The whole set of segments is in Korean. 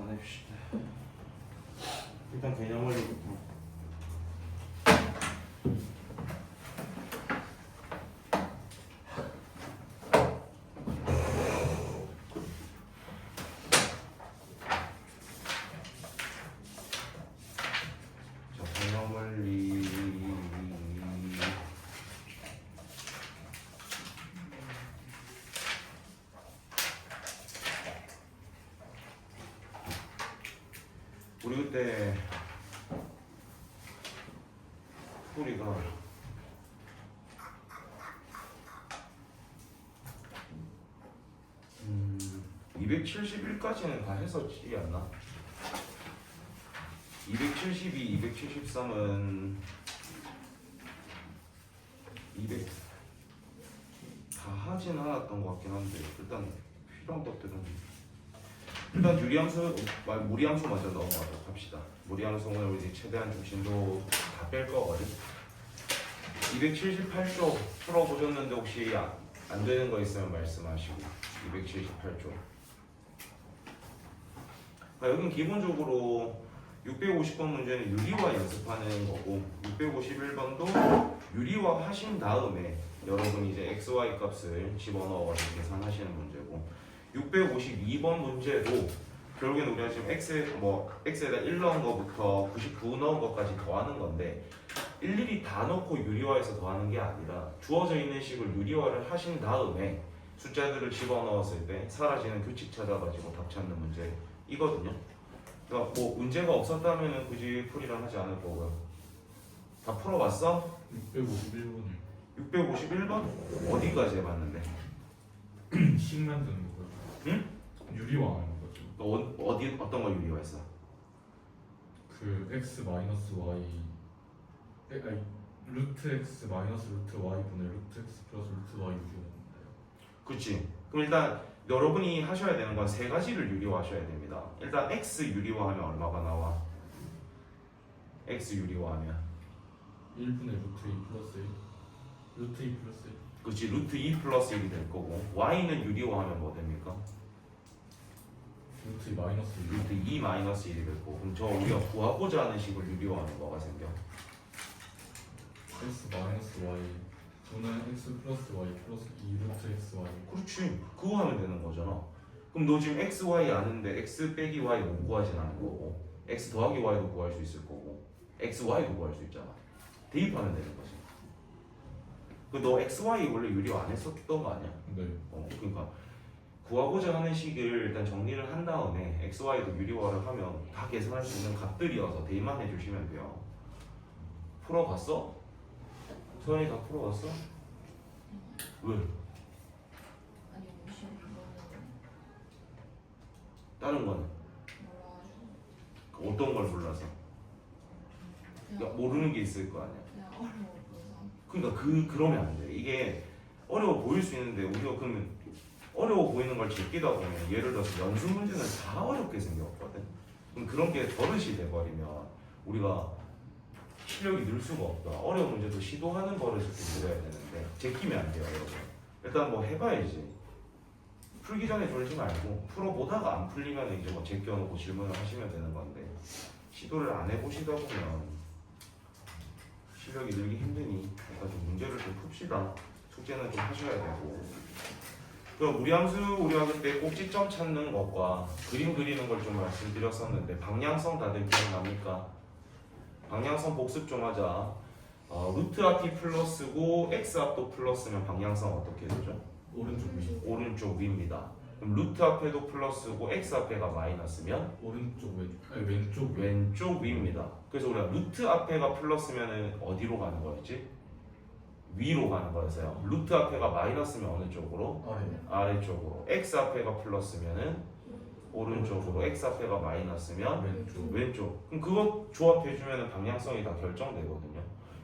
해봅시다. 일단 개념 원리부터. 자, 개념 원리. 우리 그때 풀이가 271까지는 다 했었지 않나? 272, 273은 200 다 하진 않았던 것 같긴 한데 일단 필요한 것들은 일단 유리함수, 무리함수 먼저 넘어가도록 합시다. 무리함수는 우리 최대한 중심도 다 뺄 거거든. 278조 풀어보셨는데 혹시 안 되는 거 있으면 말씀하시고. 278조. 여긴 기본적으로 650번 문제는 유리화 연습하는 거고 651번도 유리화 하신 다음에 여러분이 이제 XY 값을 집어넣어서 계산하시는 문제고 652번 문제도 결국엔 우리가 지금 x에다 1 넣은 거부터 99 넣은 것까지 더하는 건데 일일이 다 넣고 유리화해서 더하는 게 아니라 주어져 있는 식을 유리화를 하신 다음에 숫자들을 집어넣었을 때 사라지는 규칙 찾아가지고 답 찾는 문제 이거든요. 그러니까 뭐 문제가 없었다면 굳이 풀이랑 하지 않을 거고요. 다 풀어봤어? 651번이요. 651번? 어디까지 해봤는데? 식 만드는 거요. 응? 유리화하는 거죠. 너 어떤 거 유리화했어? 그 x 마이너스 y 아니 루트 x 마이너스 루트 y 분의 루트 x 플러스 루트 y 유리화인데요. 그렇지. 그럼 일단 여러분이 하셔야 되는 건 세 가지를 유리화하셔야 됩니다. 일단 x 유리화하면 얼마가 나와? x 유리화하면 1분의 루트 2 플러스 1 루트 2 플러스 1 그렇지. 루트 2 플러스 1이 될 거고 y는 유리화하면 뭐 됩니까? 루트 2 마이너스 1 루트 2 마이너스 1이 될 거고 그럼 저 우리가 구하고자 하는 식을 유리화하면 뭐가 생겨? x 마이너스 y 분의 x 플러스 y 플러스 2 루트 x y. 그렇지. 그거 하면 되는 거잖아. 그럼 너 지금 x, y 아는데 x 빼기 y 못 구하진 않은 거고 x 더하기 y도 구할 수 있을 거고 x, y도 구할 수 있잖아. 대입하면 되는 거지. 너 x, y 원래 유리화 안 했었던 거 아니야? 네. 그러니까 구하고자 하는 식을 일단 정리를 한 다음에 x, y도 유리화를 하면 다 계산할 수 있는 값들이어서 대입만 해주시면 돼요. 풀어봤어? 소연이 다 풀어봤어? 왜? 아니 52번은 다른 거는? 몰라가지고 어떤 걸 몰라서? 그러니까 모르는 게 있을 거 아니야. 그냥 어려워 보여서 그러니까 그러면 안 돼. 이게 어려워 보일 수 있는데 우리가 그러면 어려워 보이는 걸 제끼다 보면 예를 들어서 연습 문제는 다 어렵게 생겼거든. 그럼 그런 게 버릇이 돼버리면 우리가 실력이 늘 수가 없다. 어려운 문제도 시도하는 버릇을 좀 들여야 되는데 제끼면 안 돼요, 여러분. 일단 뭐 해봐야지. 풀기 전에 졸지 말고 풀어보다가 안 풀리면 이제 뭐 제껴놓고 질문을 하시면 되는 건데 시도를 안 해보시다 보면 실력이 늘기 힘드니 일단 좀 문제를 좀 풉시다. 숙제는 좀 하셔야 되고. 그럼 무리함수 우리가 그때 꼭지점 찾는 것과 그림 그리는 걸 좀 말씀드렸었는데 방향성 다들 기억납니까? 방향성 복습 좀 하자. 루트 앞이 플러스고 x 앞도 플러스면 방향성 어떻게 되죠? 오른쪽 위. 오른쪽 위입니다. 그럼 루트 앞에도 플러스고 x 앞에가 마이너스면 오른쪽 왼 아니 왼쪽 위. 왼쪽 위입니다. 그래서 우리가 루트 앞에가 플러스면 어디로 가는 거였지? 위로 가는 거였어요. 루트 앞에가 마이너스면 어느 쪽으로? 아래. 아래쪽으로. x 앞에가 플러스면은 오른쪽으로, x 앞에가 마이너스면 왼쪽. 왼쪽. 그럼 그거 조합해주면 방향성이 다 결정되거든요.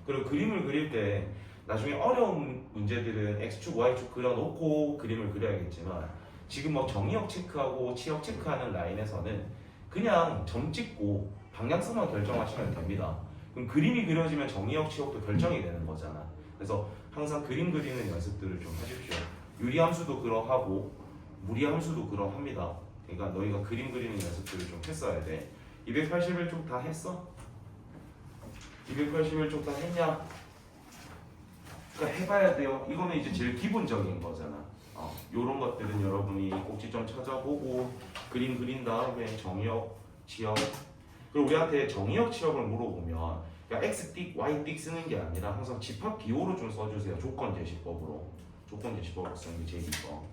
그리고 그림을 그릴 때 나중에 어려운 문제들은 x축, y축 그려놓고 그림을 그려야겠지만 지금 뭐 정의역 체크하고 치역 체크하는 라인에서는 그냥 점 찍고 방향성만 결정하시면 됩니다. 그럼 그림이 그려지면 정의역, 치역도 결정이 되는 거잖아. 그래서 항상 그림 그리는 연습들을 좀 하십시오. 유리함수도 그러하고 무리함수도 그러합니다. 그러니까 너희가 그림 그리는 연습들을 좀 했어야 돼. 281쪽 다 했어? 281쪽 다 했냐? 그러니까 해봐야 돼요. 이거는 이제 제일 기본적인 거잖아. 요런 것들은 여러분이 꼭지점 찾아보고 그림 그린 다음에 정의역, 지역, 그리고 우리한테 정의역, 지역을 물어보면 그러니까 X띡, Y띡 쓰는 게 아니라 항상 집합 기호로 좀 써주세요. 조건 제시법으로. 조건 제시법으로 쓰는 게 제일 이뻐.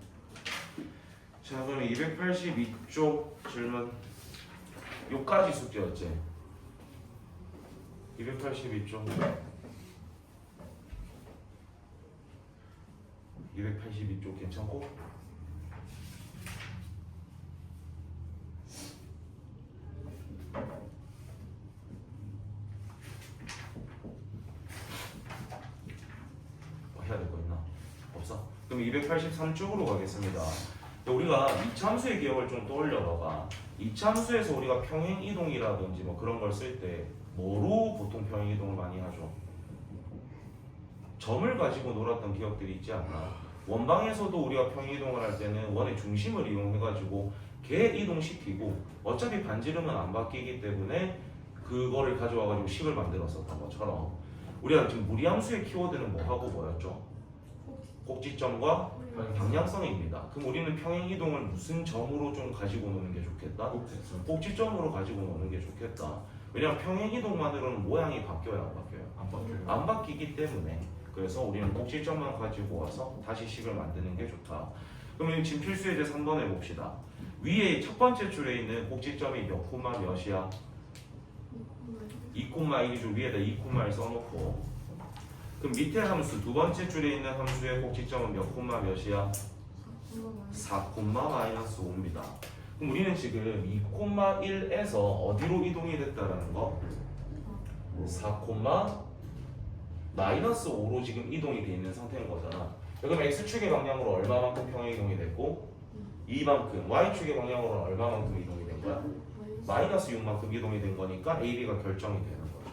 자, 그럼 282쪽 질문. 요까지 숙제였지? 282쪽. 282쪽 괜찮고? 해야 될 거 있나? 없어? 그럼 283쪽으로 가겠습니다. 우리가 이차함수의 기억을 좀 떠올려봐봐. 이차함수에서 우리가 평행이동이라든지 뭐 그런 걸 쓸 때 뭐로 보통 평행이동을 많이 하죠? 점을 가지고 놀았던 기억들이 있지 않나? 원방에서도 우리가 평행이동을 할 때는 원의 중심을 이용해가지고 개 이동시키고 어차피 반지름은 안 바뀌기 때문에 그거를 가져와가지고 식을 만들었었던 것처럼 우리가 지금 무리함수의 키워드는 뭐하고 뭐였죠? 꼭지점과 방향성입니다. 그럼 우리는 평행이동을 무슨 점으로 좀 가지고 노는 게 좋겠다? 꼭지점. 꼭지점으로 가지고 노는 게 좋겠다. 왜냐면 평행이동만으로는 모양이 바뀌어요, 안 바뀌어요? 안 바뀌어요. 안 바뀌기 때문에. 그래서 우리는 꼭지점만 가지고 와서 다시 식을 만드는 게 좋다. 그러면 지금 필수 예제 3번 해봅시다. 위에 첫 번째 줄에 있는 꼭지점이 몇 콤마 몇이야? 2,1이죠. 위에다 2,1 써놓고. 그럼 밑에 함수 두 번째 줄에 있는 함수의 꼭지점은 몇 콤마 몇이야? 4,-5입니다. 그럼 우리는 지금 2,1에서 어디로 이동이 됐다라는 거? 4,-5로 지금 이동이 돼 있는 상태인 거잖아. 그럼 x축의 방향으로 얼마만큼 평행이동이 됐고 이만큼, y축의 방향으로는 얼마만큼 이동이 된 거야? -6만큼 이동이 된 거니까 a, b가 결정이 되는 거죠.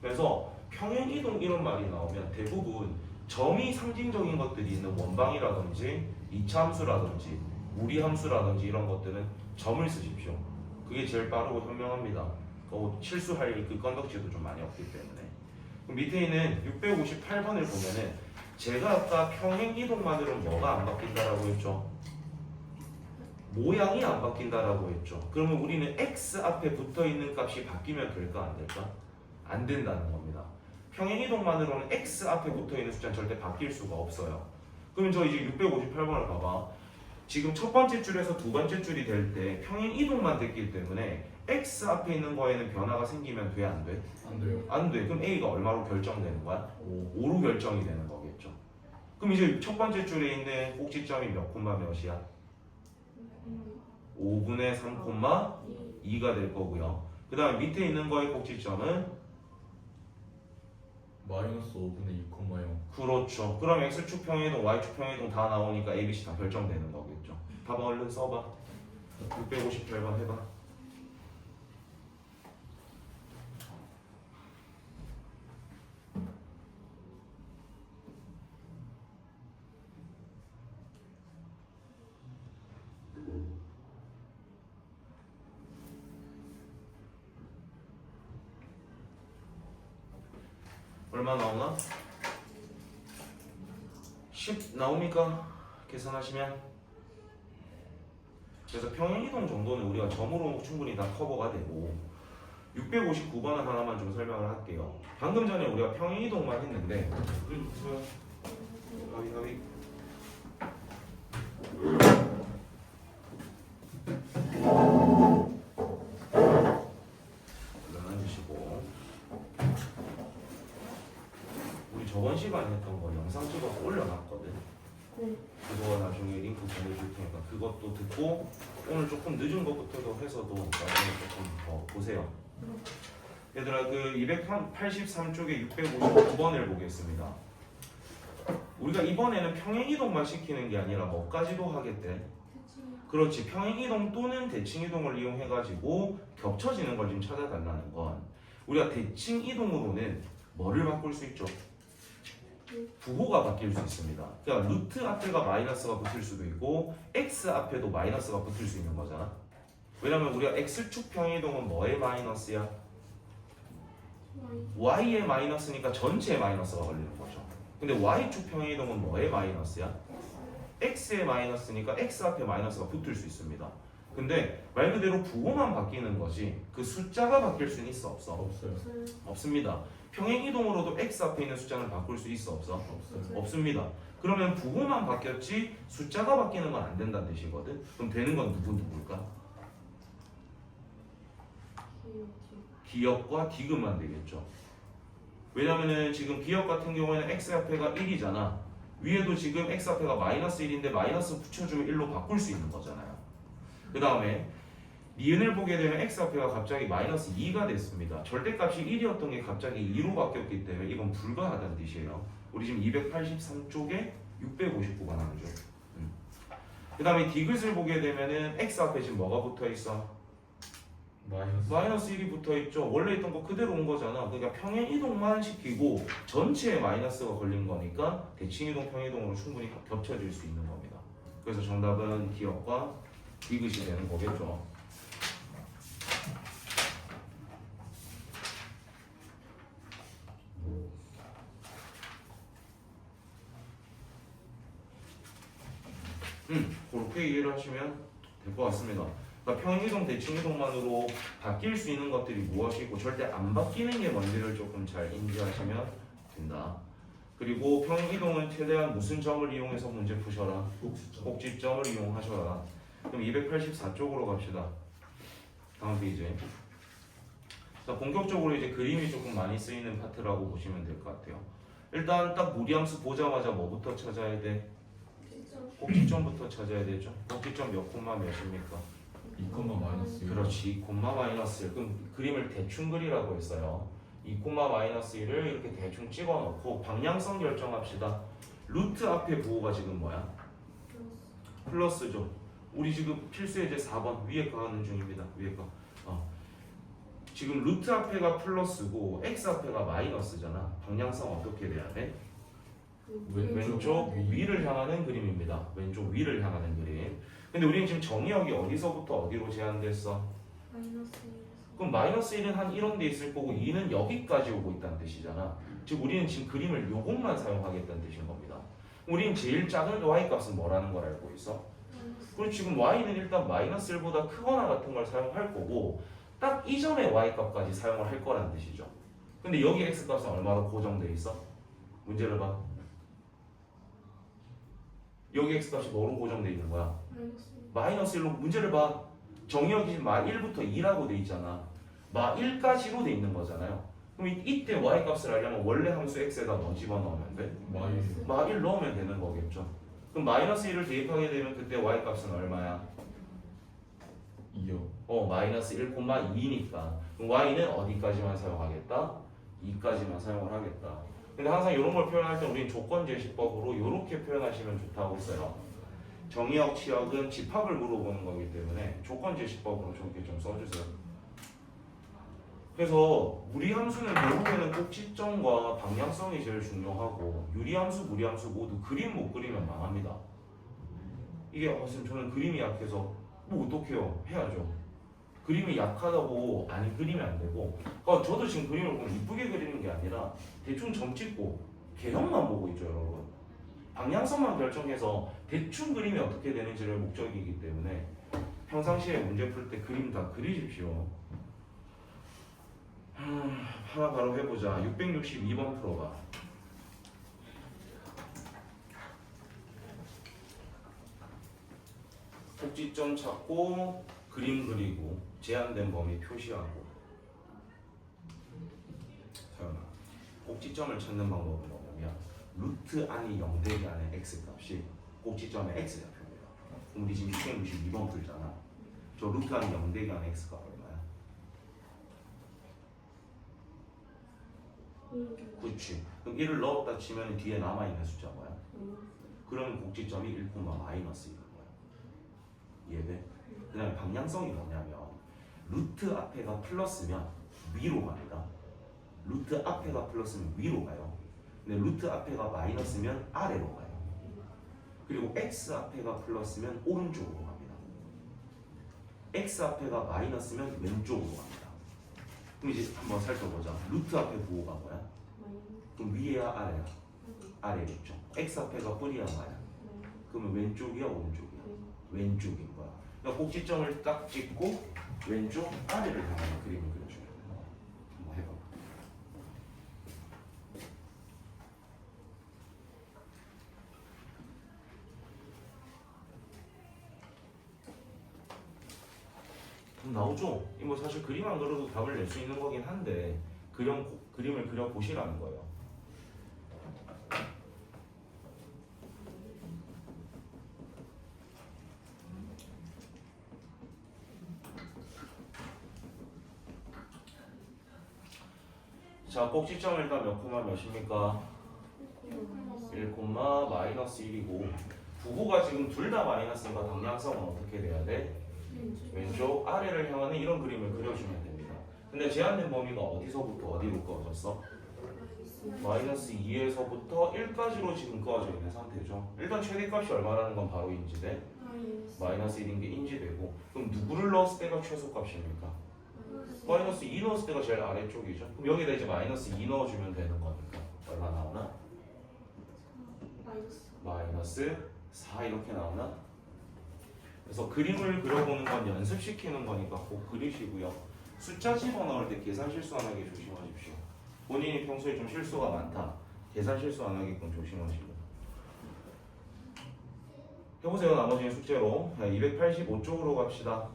그래서 평행이동 이런 말이 나오면 대부분 점이 상징적인 것들이 있는 원방이라든지 이차함수라든지 무리함수라든지 이런 것들은 점을 쓰십시오. 그게 제일 빠르고 현명합니다. 실수할 그 건덕지도 좀 많이 없기 때문에. 그럼 밑에 있는 658번을 보면은 제가 아까 평행이동만으로는 뭐가 안 바뀐다라고 했죠? 모양이 안 바뀐다라고 했죠. 그러면 우리는 x 앞에 붙어있는 값이 바뀌면 될까 안 될까? 안 된다는 겁니다. 평행이동만으로는 x 앞에 붙어있는 숫자는 절대 바뀔 수가 없어요. 그러면 저 이제 658번을 봐봐. 지금 첫 번째 줄에서 두 번째 줄이 될 때 평행이동만 됐기 때문에 x 앞에 있는 거에는 변화가 생기면 돼, 안 돼? 안 돼요. 안 돼. 그럼 a가 얼마로 결정되는 거야? 5로 결정이 되는 거겠죠. 그럼 이제 첫 번째 줄에 있는 꼭지점이 몇 콤마 몇이야? 5분의 3,2가 될 거고요. 그 다음에 밑에 있는 거의 꼭지점은 -5분의 2,0. 그렇죠. 그럼 x축 평행이동, y축 평행이동 다 나오니까 a, b, c 다 결정되는 거겠죠. 답 얼른 써봐. 658번 해봐. 얼마 나오나? 10 나옵니까? 계산하시면. 그래서 평행이동 정도는 우리가 점으로 충분히 다 커버가 되고 659번은 하나만 좀 설명을 할게요. 방금 전에 우리가 평행이동만 했는데 가위 일어나주시고 우리 저번 시간에 했던 거 영상 찍어서 올려놨거든. 그거 나중에 링크 보내줄 테니까 그것도 듣고 오늘 조금 늦은 것부터도 해서도 나중에 조금 더 보세요. 얘들아 그 283쪽에 659번을 보겠습니다. 우리가 이번에는 평행이동만 시키는 게 아니라 뭐까지도 하겠대? 그렇지. 평행이동 또는 대칭이동을 이용해가지고 겹쳐지는 걸 좀 찾아달라는 건 우리가 대칭이동으로는 뭐를 바꿀 수 있죠? 부호가 바뀔 수 있습니다. 그러니까 루트 앞에가 마이너스가 붙을 수도 있고 x 앞에도 마이너스가 붙을 수 있는 거잖아. 왜냐면 우리가 x축 평이동은 뭐의 마이너스야? y의 마이너스니까 전체의 마이너스가 걸리는 거죠. 근데 y축 평이동은 뭐의 마이너스야? x의 마이너스니까 x 앞에 마이너스가 붙을 수 있습니다. 근데 말 그대로 부호만 바뀌는 거지 그 숫자가 바뀔 수는 있어 없어? 없어요. 없습니다. 평행이동으로도 x 앞에 있는 숫자는 바꿀 수 있어 없어? 없어요. 없습니다. 그러면 부호만 바뀌었지 숫자가 바뀌는 건 안 된다는 뜻이거든. 그럼 되는 건 누굴까? 기역과 디귿만 되겠죠. 왜냐면은 지금 기역 같은 경우에는 x 앞에가 1이잖아. 위에도 지금 x 앞에가 마이너스 1인데 마이너스 붙여주면 1로 바꿀 수 있는 거잖아요. 그 다음에 니은을 보게 되면 x 앞에가 갑자기 마이너스 2가 됐습니다. 절대값이 1이었던 게 갑자기 2로 바뀌었기 때문에 이건 불가하다는 뜻이에요. 우리 지금 283쪽에 659가 나오죠. 그 다음에 디귿을 보게 되면은 x 앞에 지금 뭐가 붙어 있어? 마이너스 1이 붙어 있죠. 원래 있던 거 그대로 온 거잖아. 그러니까 평행 이동만 시키고 전체에 마이너스가 걸린 거니까 대칭 이동, 평행 이동으로 충분히 겹쳐질 수 있는 겁니다. 그래서 정답은 기역과 디귿이 되는 거겠죠. 그렇게 이해를 하시면 될 것 같습니다. 그러니까 평이동, 대칭이동만으로 바뀔 수 있는 것들이 무엇이고 절대 안 바뀌는 게 뭔지를 조금 잘 인지하시면 된다. 그리고 평이동은 최대한 무슨 점을 이용해서 문제 푸셔라? 꼭지점을 이용하셔라. 그럼 284쪽으로 갑시다. 다음 페이지. 자, 본격적으로 이제 그림이 조금 많이 쓰이는 파트라고 보시면 될 것 같아요. 일단 딱 무리함수 보자마자 뭐부터 찾아야 돼? 꼭지점부터 찾아야 되죠. 꼭지점 몇 콤마 몇입니까? 2콤마 마이너스 1. 그렇지, 2콤마 마이너스 1. 그럼 그림을 대충 그리라고 했어요. 2콤마 마이너스 1을 이렇게 대충 찍어놓고 방향성 결정합시다. 루트 앞에 부호가 지금 뭐야? 플러스죠. 우리 지금 필수 예제 4번 위에 거 하는 중입니다. 위에 거. 지금 루트 앞에가 플러스고 x 앞에가 마이너스잖아. 방향성 어떻게 돼야 돼? 왼쪽 위를 향하는 그림입니다. 왼쪽 위를 향하는 그림. 근데 우리는 지금 정의역이 어디서부터 어디로 제한됐어? 그럼 마이너스 1은 한 이런 데 있을 거고 2는 여기까지 오고 있다는 뜻이잖아. 즉 우리는 지금 그림을 요것만 사용하겠다는 뜻인 겁니다. 우리는 제일 작은 y값은 뭐라는 걸 알고 있어? 그리고 지금 y는 일단 마이너스 1보다 크거나 같은 걸 사용할 거고 딱 이전의 y값까지 사용을 할 거라는 뜻이죠. 근데 여기 x값은 얼마로 고정돼 있어? 문제를 봐. 여기 x값이 뭐로 고정돼 있는 거야? 마이너스 1로. 문제를 봐. 정의역이 마 1부터 2라고 돼 있잖아. 마 1까지로 돼 있는 거잖아요. 그럼 이때 y값을 알려면 원래 함수 x에다 뭐 집어넣으면 돼? 마 1 넣으면 되는 거겠죠. 그럼 마이너스 1을 대입하게 되면 그때 y값은 얼마야? 2요. 마이너스 1,2니까 그럼 y는 어디까지만 사용하겠다? 2까지만 사용을 하겠다. 근데 항상 이런 걸 표현할 때 우리는 조건제시법으로 이렇게 표현하시면 좋다고 했어요. 정의역, 치역은 집합을 물어보는 거기 때문에 조건제시법으로 저렇게 좀 써주세요. 그래서 무리함수는 결국에는 꼭지점과 방향성이 제일 중요하고 유리함수, 무리함수 모두 그림 못 그리면 망합니다. 이게 선생님 저는 그림이 약해서 뭐 어떡해요? 해야죠. 그림이 약하다고 안 그리면 안 되고 저도 지금 그림을 보면 이쁘게 그리는 게 아니라 대충 점 찍고 개형만 보고 있죠 여러분. 방향성만 결정해서 대충 그림이 어떻게 되는지를 목적이기 때문에 평상시에 문제 풀 때 그림 다 그리십시오. 하나 바로 해보자. 662번 풀어봐. 꼭지점 찾고 그림 그리고 제한된 범위 표시하고. 서연아, 꼭지점을 찾는 방법은 뭐냐면 루트 안이 0되기 안에 x값이 꼭지점의 x좌표입니다. 그럼 우리 지금 662번 풀잖아. 저 루트 안이 0되기 안에 x값 얼마야? 그렇지. 그럼 1을 넣었다 치면 뒤에 남아있는 숫자 뭐야? 그러면 꼭지점이 1, 마이너스 1인 거야. 이해돼? 그 다음에 방향성이 뭐냐면 루트 앞에가 플러스면 위로 갑니다. 루트 앞에가 플러스면 위로 가요. 근데 루트 앞에가 마이너스면 아래로 가요. 그리고 x 앞에가 플러스면 오른쪽으로 갑니다. x 앞에가 마이너스면 왼쪽으로 갑니다. 그럼 이제 한번 살펴보자. 루트 앞에 부호가 뭐야? 그럼 위에야 아래야? 아래겠죠. x 앞에가 뿌리야 마야? 그러면 왼쪽이야 오른쪽이야? 왼쪽인 거야. 그러니까 꼭지점을 딱 찍고 왼쪽 아래를 향하는 그림을 그려줘야 돼요. 한번 해봐. 나오죠? 이 뭐 사실 그림 안 그려도 답을 낼 수 있는 거긴 한데 그림을 그려 보시라는 거예요. 자, 꼭지점 일단 몇 콤마 몇입니까? 1, 마이너스 1이고 부호가 지금 둘 다 마이너스니까 방향성은 어떻게 돼야 돼? 왼쪽 아래를 향하는 이런 그림을 그려주면 됩니다. 근데 제한된 범위가 어디서부터 어디로 그어졌어? 마이너스 2에서부터 1까지로 지금 그어져 있는 상태죠. 일단 최대값이 얼마라는 건 바로 인지돼? 마이너스 1인 게 인지되고 그럼 누구를 넣었을 때가 최소값입니까? 마이너스 2 넣었을 때가 제일 아래쪽이죠. 그럼 여기다 이제 마이너스 2 넣어주면 되는 거니까 얼마 나오나? 마이너스 4 이렇게 나오나? 그래서 그림을 그려보는 건 연습시키는 거니까 꼭 그리시고요. 숫자 집어넣을 때 계산 실수 안 하게 조심하십시오. 본인이 평소에 좀 실수가 많다. 계산 실수 안 하게끔 조심하시고. 해보세요. 나머지는 숙제로. 285쪽으로 갑시다.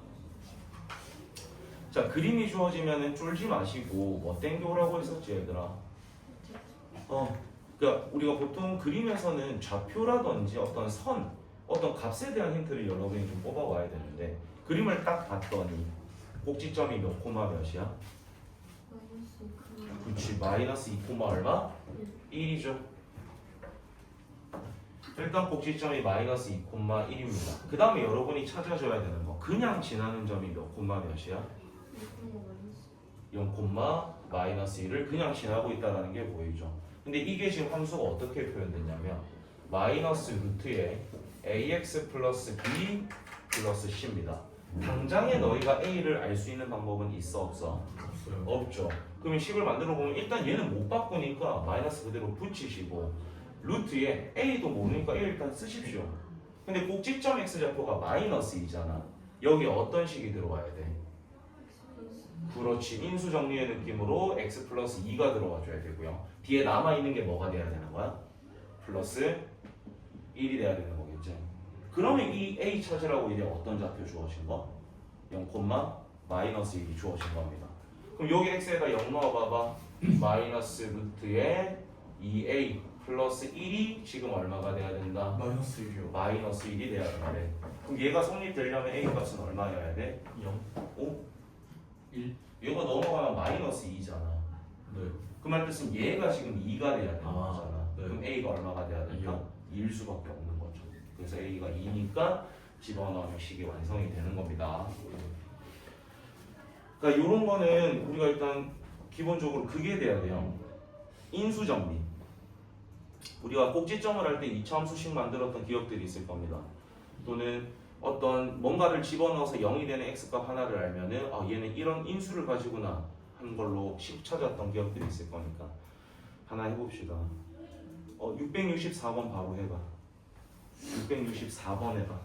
자, 그림이 주어지면은 쫄지 마시고 뭐 땡겨오라고 했었지 얘들아. 그러니까 우리가 보통 그림에서는 좌표라든지 어떤 선, 어떤 값에 대한 힌트를 여러분이 좀 뽑아와야 되는데 그림을 딱 봤더니 꼭지점이 몇 코마 몇이야? 그렇지, 마이너스 2 코마 얼마? 1이죠. 일단 꼭지점이 마이너스 2 코마 1입니다. 그 다음에 여러분이 찾아줘야 되는 거 그냥 지나는 점이 몇 코마 몇이야? 0 코마 마이너스 1을 그냥 지나고 있다는 게 보이죠. 근데 이게 지금 함수가 어떻게 표현됐냐면 마이너스 루트에 ax 플러스 b 플러스 c입니다. 당장에 너희가 a를 알 수 있는 방법은 있어 없어? 없어요. 없죠. 그러면 식을 만들어 보면 일단 얘는 못 바꾸니까 마이너스 그대로 붙이시고 루트에 a도 모르니까 a 일단 쓰십시오. 근데 꼭지점 x좌표가 마이너스 2잖아. 여기 어떤 식이 들어와야 돼? 그렇지, 인수 정리의 느낌으로 x 플러스 2가 들어와 줘야 되고요. 뒤에 남아있는 게 뭐가 돼야 되는 거야? 플러스 1이 돼야 되는 거겠지. 그러면 이 a 찾으라고 이제 어떤 좌표 주어진 거? 0, 마이너스 1이 주어진 겁니다. 그럼 여기 x에다 0 넣어봐봐. 마이너스 루트에 2a 플러스 1이 지금 얼마가 돼야 된다? 마이너스 1이요. 마이너스 1이 돼야 되는데 그럼 얘가 성립되려면 a 값은 얼마여야 돼? 0, 5? 1. 얘가 넘어가면 마이너스 2잖아. 네. 그 말 뜻은 얘가 지금 2가 돼야 되는 아, 거잖아. 네. 그럼 a가 얼마가 돼야 된다? 2일 수밖에 없는 거죠. 그래서 a가 2니까 집어넣으면 식이 완성이 되는 겁니다. 그러니까 이런 거는 우리가 일단 기본적으로 그게 돼야 돼요. 인수정리. 우리가 꼭지점을 할 때 2차 함수식 만들었던 기억들이 있을 겁니다. 또는 어떤 뭔가를 집어넣어서 0이 되는 x값 하나를 알면은 아 얘는 이런 인수를 가지구나 하는 걸로 식 찾았던 기억들이 있을 거니까 하나 해봅시다. 664번 바로 해봐. 664번 해봐.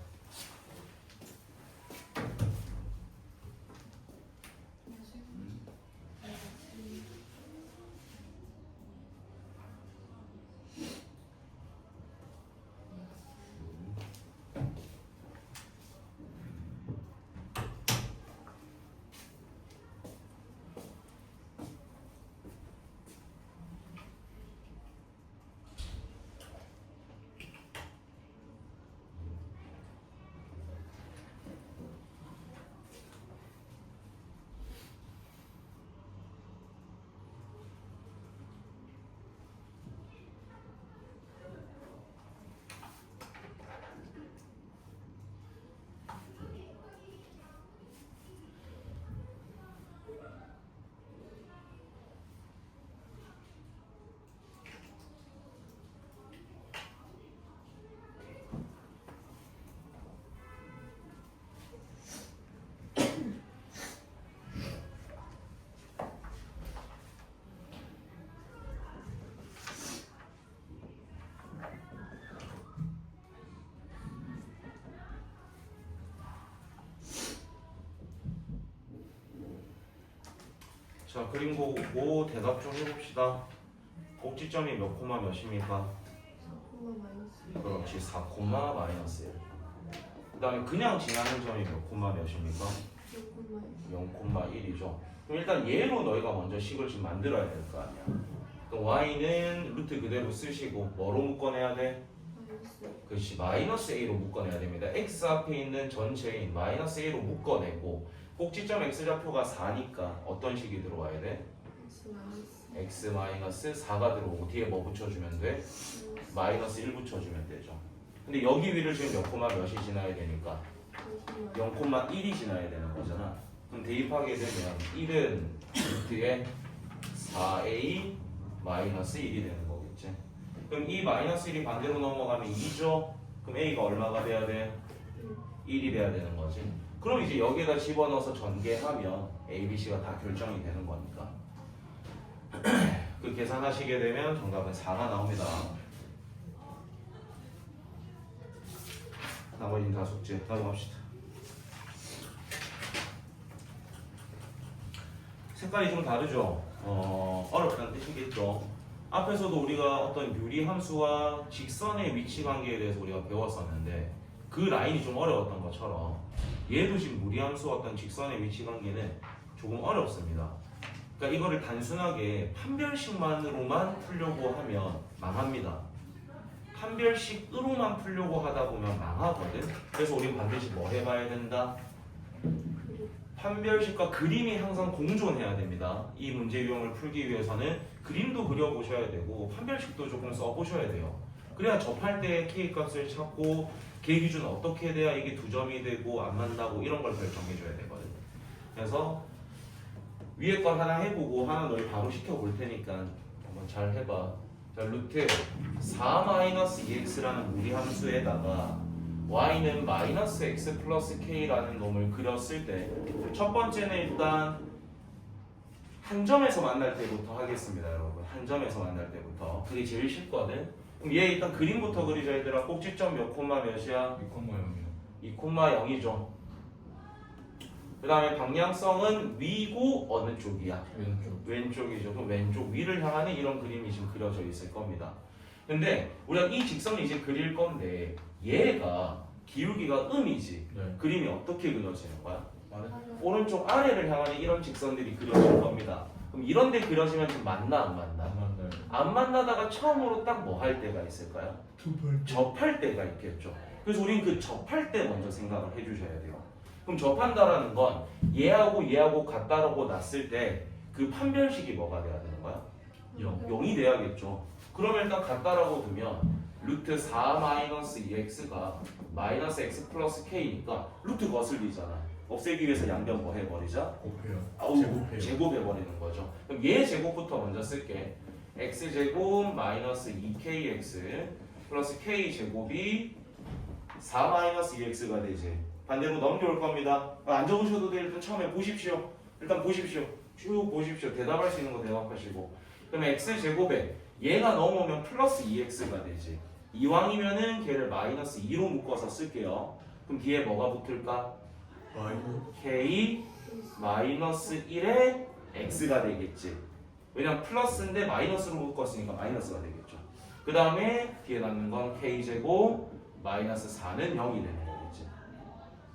자, 그림 보고 대답 좀 해봅시다. 꼭지점이 몇 콤마 몇입니까? 4콤마 마이너스 그렇지, 4 콤마 마이너스 1. 그 다음에 그냥 지나는 점이 몇 콤마 몇입니까? 6콤마 0 콤마 1이죠. 그럼 일단 얘로 너희가 먼저 식을 좀 만들어야 될 거 아니야. 그럼 y는 루트 그대로 쓰시고 뭐로 묶어내야 돼? 마이너스 그렇지, 마이너스 a로 묶어내야 됩니다. x 앞에 있는 전체인 마이너스 a로 묶어내고 꼭지점 x좌표가 4니까 어떤 식이 들어와야 돼? x 마이너스 x 마이너스 4가 들어오고 뒤에 뭐 붙여주면 돼? 마이너스 1 붙여주면 되죠. 근데 여기 위를 지금 몇 콤마 몇이 지나야 되니까 0 콤마 1이 지나야 되는 거잖아. 그럼 대입하게 되면 1은 루트에 4a 마이너스 1이 되는 거겠지. 그럼 이 마이너스 1이 반대로 넘어가면 2죠. 그럼 a가 얼마가 돼야 돼? 1이 돼야 되는 거지. 그럼 이제 여기에다 집어넣어서 전개하면 a, b, c가 다 결정이 되는 거니까 그 계산하시게 되면 정답은 4가 나옵니다. 나머지는 다 숙제. 넘어갑시다. 색깔이 좀 다르죠? 어렵다는 뜻이겠죠? 앞에서도 우리가 어떤 유리함수와 직선의 위치 관계에 대해서 우리가 배웠었는데 그 라인이 좀 어려웠던 것처럼 얘도 지금 무리함수와 어떤 직선의 위치 관계는 조금 어렵습니다. 그러니까 이거를 단순하게 판별식만으로만 풀려고 하면 망합니다. 판별식으로만 풀려고 하다 보면 망하거든. 그래서 우린 반드시 뭐 해봐야 된다? 판별식과 그림이 항상 공존해야 됩니다. 이 문제 유형을 풀기 위해서는 그림도 그려보셔야 되고 판별식도 조금 써보셔야 돼요. 그래야 접할 때 K값을 찾고 K 기준 어떻게 돼야 이게 2점이 되고 안 맞나고 이런 걸 결정해줘야 되거든. 그래서 위에 걸 하나 해보고 하나 너희 바로 시켜볼 테니까 한번 잘 해봐. 자, 루트 4-2x라는 무리함수에다가 y는 마이너스 x 플러스 k라는 놈을 그렸을 때 첫 번째는 일단 한 점에서 만날 때부터 하겠습니다, 여러분. 한 점에서 만날 때부터. 그게 제일 쉽거든. 그럼 얘 일단 그림부터 그리자 얘들아. 꼭지점 몇 콤마 몇이야? 2,0이요. 2,0이죠. 그 다음에 방향성은 위고 어느 쪽이야? 왼쪽. 왼쪽이죠. 그럼 왼쪽 위를 향하는 이런 그림이 지금 그려져 있을 겁니다. 근데 우리가 이 직선을 이제 그릴 건데 얘가 기울기가 음이지. 네. 그림이 어떻게 그려지는 거야? 아래. 오른쪽 아래를 향하는 이런 직선들이 그려질 겁니다. 그럼 이런 데 그려지면 좀 맞나 안 맞나? 안 만나요. 안 만나다가 처음으로 딱 뭐 할 때가 있을까요? 접할 때가 있겠죠. 그래서 우린 그 접할 때 먼저 생각을 해주셔야 돼요. 그럼 접한다라는 건 얘하고 같다라고 놨을 때 그 판별식이 뭐가 돼야 되는 거야? 0이 돼야겠죠. 그러면 일단 같다라고 두면 루트 4-2x가 마이너스 x 플러스 k니까 루트 거슬리잖아. 없애기 위해서 양변 뭐 해버리자? 곱해요. 제곱해버리는 거죠. 그럼 얘 제곱부터 먼저 쓸게. x제곱 마이너스 2kx 플러스 k제곱이 4-2x가 되지. 반대로 넘겨올 겁니다. 안 적으셔도 돼. 일단 처음에 보십시오. 일단 보십시오. 쭉 보십시오. 대답할 수 있는 거 대답하시고. 그럼 x제곱에 얘가 넘어오면 플러스 2x가 되지. 이왕이면은 걔를 마이너스 2로 묶어서 쓸게요. 그럼 뒤에 뭐가 붙을까? k 마이너스 1에 x가 되겠지. 왜냐면 플러스인데 마이너스로 묶었으니까 마이너스가 되겠죠. 그 다음에 뒤에 남는 건 k제곱 마이너스 4는 0이 되는 거겠지.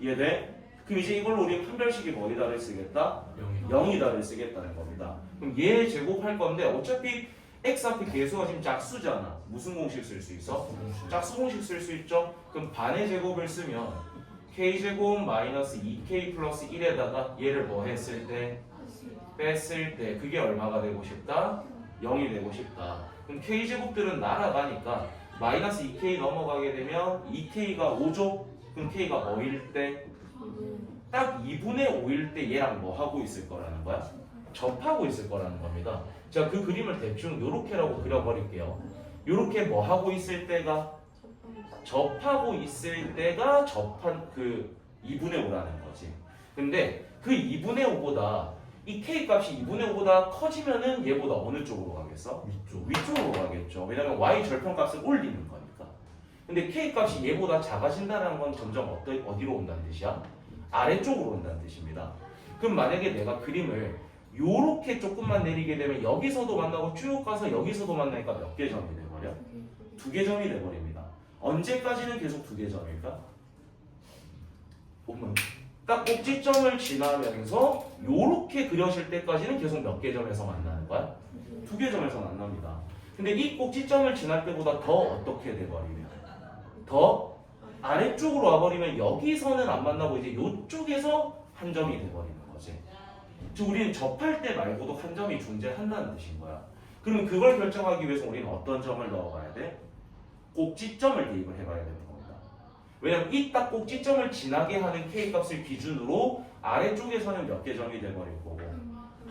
이해돼? 그럼 이제 이걸로 우리 판별식이 뭐이다를 쓰겠다? 0이다를 쓰겠다는 겁니다. 그럼 얘 제곱할 건데 어차피 x 앞에 계수가 지금 짝수잖아. 무슨 공식 쓸 수 있어? 짝수 공식 쓸 수 있죠? 그럼 반의 제곱을 쓰면 k제곱 마이너스 2k 플러스 1에다가 얘를 뭐 했을 때? 뺐을 때 그게 얼마가 되고 싶다? 0이 되고 싶다. 그럼 k제곱들은 날아가니까 마이너스 2k 넘어가게 되면 2k가 5죠? 그럼 k가 뭐일 때? 딱 2분의 5일 때 얘랑 뭐 하고 있을 거라는 거야? 접하고 있을 거라는 겁니다. 자, 그 그림을 대충 요렇게라고 그려버릴게요. 요렇게 뭐 하고 있을 때가? 접하고 있을 때가 접한 그 2분의 5라는 거지. 근데 그 2분의 5보다 이 k 값이 2분의 5보다 커지면은 얘보다 어느 쪽으로 가겠어? 위쪽으로 가겠죠. 왜냐면 y 절편값을 올리는 거니까. 근데 k 값이 얘보다 작아진다는 건 점점 어디로 온다는 뜻이야? 아래쪽으로 온다는 뜻입니다. 그럼 만약에 내가 그림을 요렇게 조금만 내리게 되면 여기서도 만나고 쭉 가서 여기서도 만나니까 몇 개 점이 돼버려? 2개 점이 돼버립니다. 언제까지는 계속 2개 점일까? 보면 딱 꼭지점을 지나면서 요렇게 그려질 때까지는 계속 몇 개 점에서 만나는 거야? 2개 점에서 만납니다. 근데 이 꼭지점을 지날 때보다 더 어떻게 돼버리면? 더 아래쪽으로 와버리면 여기서는 안 만나고 이제 요쪽에서 한 점이 돼버리는 거지. 즉 우리는 접할 때 말고도 한 점이 존재한다는 뜻인 거야. 그러면 그걸 결정하기 위해서 우리는 어떤 점을 넣어봐야 돼? 꼭지점을 대입을 해봐야 되는 겁니다. 왜냐면 이 딱 꼭지점을 지나게 하는 K값을 기준으로 아래쪽에서는 몇 개 점이 돼버릴 거고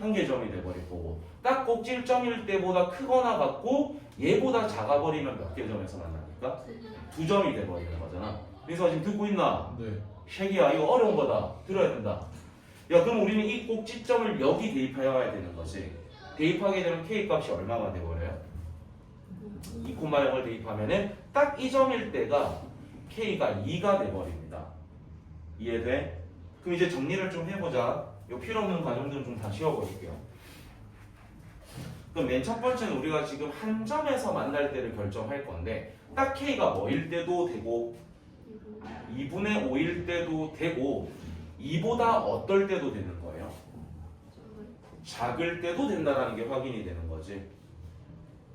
1개 점이 돼버릴 거고 딱 꼭지점일 때보다 크거나 같고 얘보다 작아버리면 몇 개 점에서 만나니까 2점이 돼버리는 거잖아. 그래서 지금 듣고 있나? 네. 쉐기야 이거 어려운 거다. 들어야 된다. 야 그럼 우리는 이 꼭지점을 여기 대입해야 되는 거지. 대입하게 되면 K값이 얼마가 돼버려요? 2,0을 대입하면은 딱 이 점일 때가 K가 2가 돼버립니다. 이해돼? 그럼 이제 정리를 좀 해보자. 요 필요 없는 과정들은 좀 다 지워버릴게요. 그럼 맨 첫 번째는 우리가 지금 한 점에서 만날 때를 결정할 건데 딱 K가 뭐일 때도 되고 2분의 5일 때도 되고 2보다 어떨 때도 되는 거예요? 작을 때도 된다는 게 확인이 되는 거지.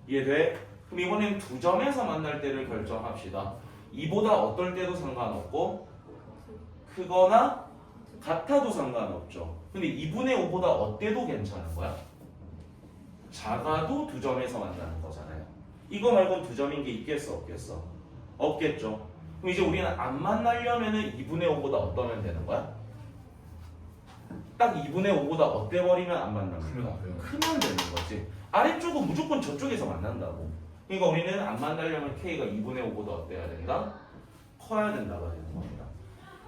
이해돼? 그럼 이번엔 2점에서 만날 때를 결정합시다. 2보다 어떨 때도 상관없고 크거나 같아도 상관없죠. 근데 2분의 5보다 어때도 괜찮은 거야? 작아도 2점에서 만나는 거잖아요. 이거 말고는 2점인 게 있겠어 없겠어? 없겠죠. 그럼 이제 우리는 안 만나려면은 2분의 5보다 어떠면 되는 거야? 딱 2분의 5보다 어때 버리면 안 만납니다. 크면 되는 거지. 아래쪽은 무조건 저쪽에서 만난다고. 그러니까 우리는 안 만나려면 K가 2분의 5보다 어때야 된다? 커야 된다가 되는 겁니다.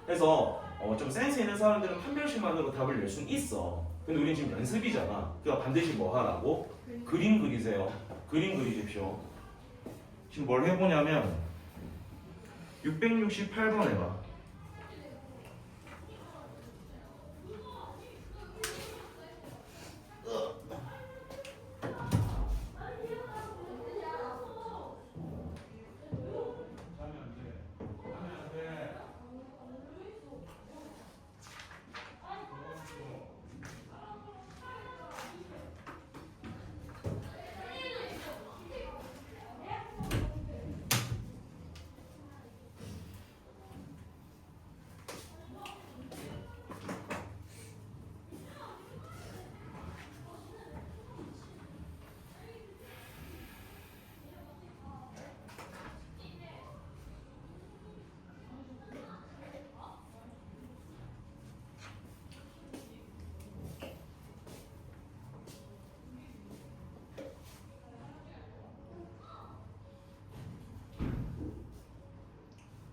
그래서 좀 센스 있는 사람들은 판별식만으로 답을 낼 수는 있어. 근데 우리는 지금 연습이잖아. 그러니까 반드시 뭐 하라고? 그림 그리세요. 그림 그리십시오. 지금 뭘 해보냐면 668번 해봐.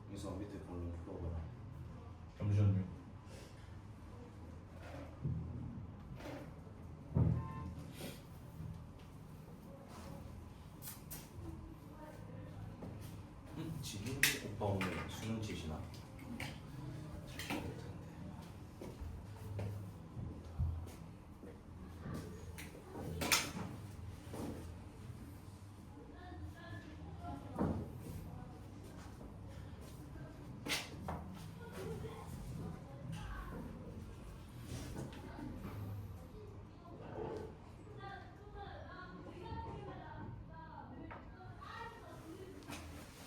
그래서 밑에 보면 풀어봐라. 잠시만요. 지금 오빠 오늘 수능 치시나? 잘 모를 텐데.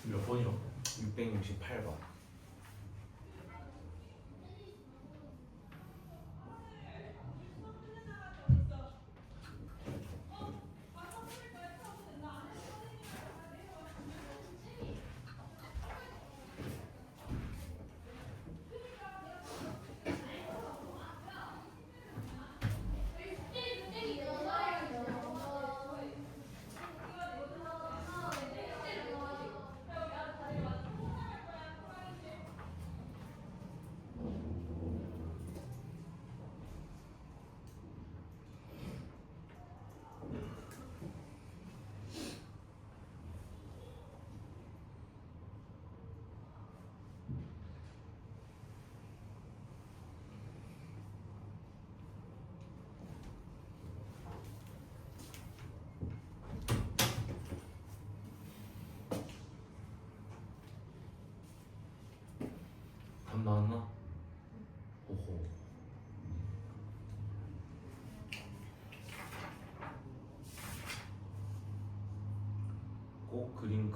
몇 번이요? 668번.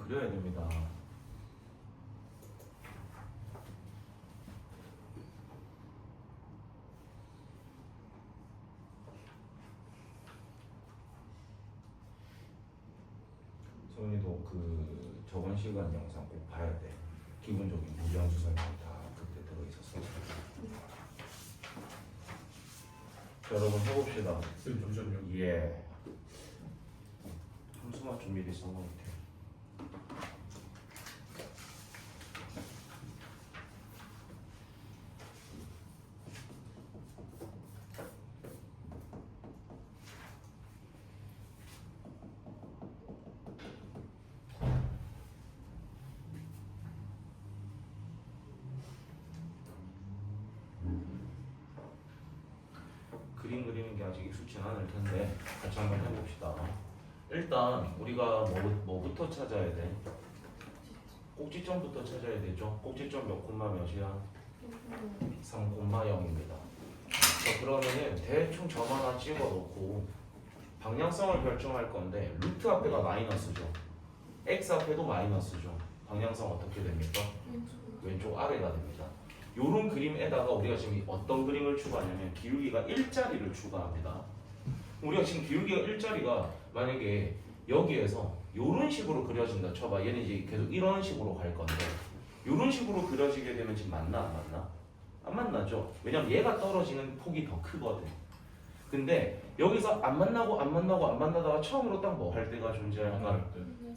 그려야 됩니다. 소은이도 그 저번 시간 영상 꼭 봐야 돼. 기본적인 무리함수 설명 다 그때 들어있었어. 자, 여러분 해봅시다. 쌤 잠시만요. 예. 함수만 좀 미리 써놓을게. 그림 그리는 게 아직 익숙치 않을 텐데 같이 한번 해봅시다. 일단 우리가 뭐부터 찾아야 돼? 꼭지점부터 찾아야 되죠. 꼭지점 몇 콤마 몇이야? 3,0입니다. 자, 그러면은 대충 점 하나 찍어놓고 방향성을 결정할 건데 루트 앞에가 마이너스죠. x 앞에도 마이너스죠. 방향성 어떻게 됩니까? 왼쪽 아래가 됩니다. 요런 그림에다가 우리가 지금 어떤 그림을 추가하냐면 기울기가 1자리를 추가합니다. 우리가 지금 기울기가 1자리가 만약에 여기에서 요런 식으로 그려진다 쳐봐. 얘는 이제 계속 이런 식으로 갈 건데 요런 식으로 그려지게 되면 지금 맞나 안 맞나? 안 만나죠. 왜냐면 얘가 떨어지는 폭이 더 크거든. 근데 여기서 안 만나다가 처음으로 딱 뭐 할 때가 존재할까?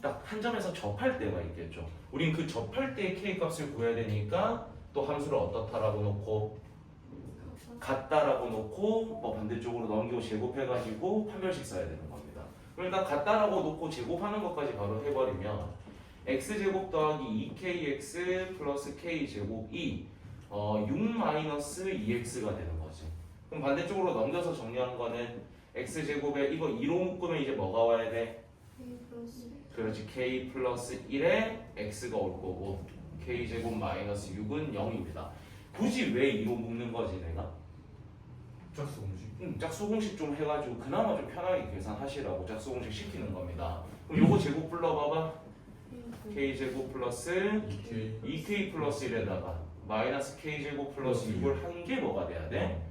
딱 한 점에서 접할 때가 있겠죠. 우린 그 접할 때의 k 값을 구해야 되니까 또 함수를 어떻다라고 놓고 같다라고 놓고 뭐 반대쪽으로 넘기고 제곱해가지고 판별식 써야 되는 겁니다. 그러니까 같다라고 놓고 제곱하는 것까지 바로 해버리면 x제곱 더하기 2kx 플러스 k제곱이 6-2x가 되는 거지. 그럼 반대쪽으로 넘겨서 정리한 거는 x제곱에 이거 2로 묶으면 이제 뭐가 와야 돼? 그렇지. k 플러스 1에 x가 올 거고 k제곱 마이너스 6은 0입니다. 굳이 왜 2로 묶는 거지 내가? 짝수 공식. 짝수 공식 좀 해가지고 그나마 좀 편하게 계산하시라고 짝수 공식 시키는 겁니다. 그럼 요거 제곱 불러봐봐. k제곱 플러스 2k 플러스 1에다가 마이너스 k제곱 플러스 6을 한 게 뭐가 돼야 돼?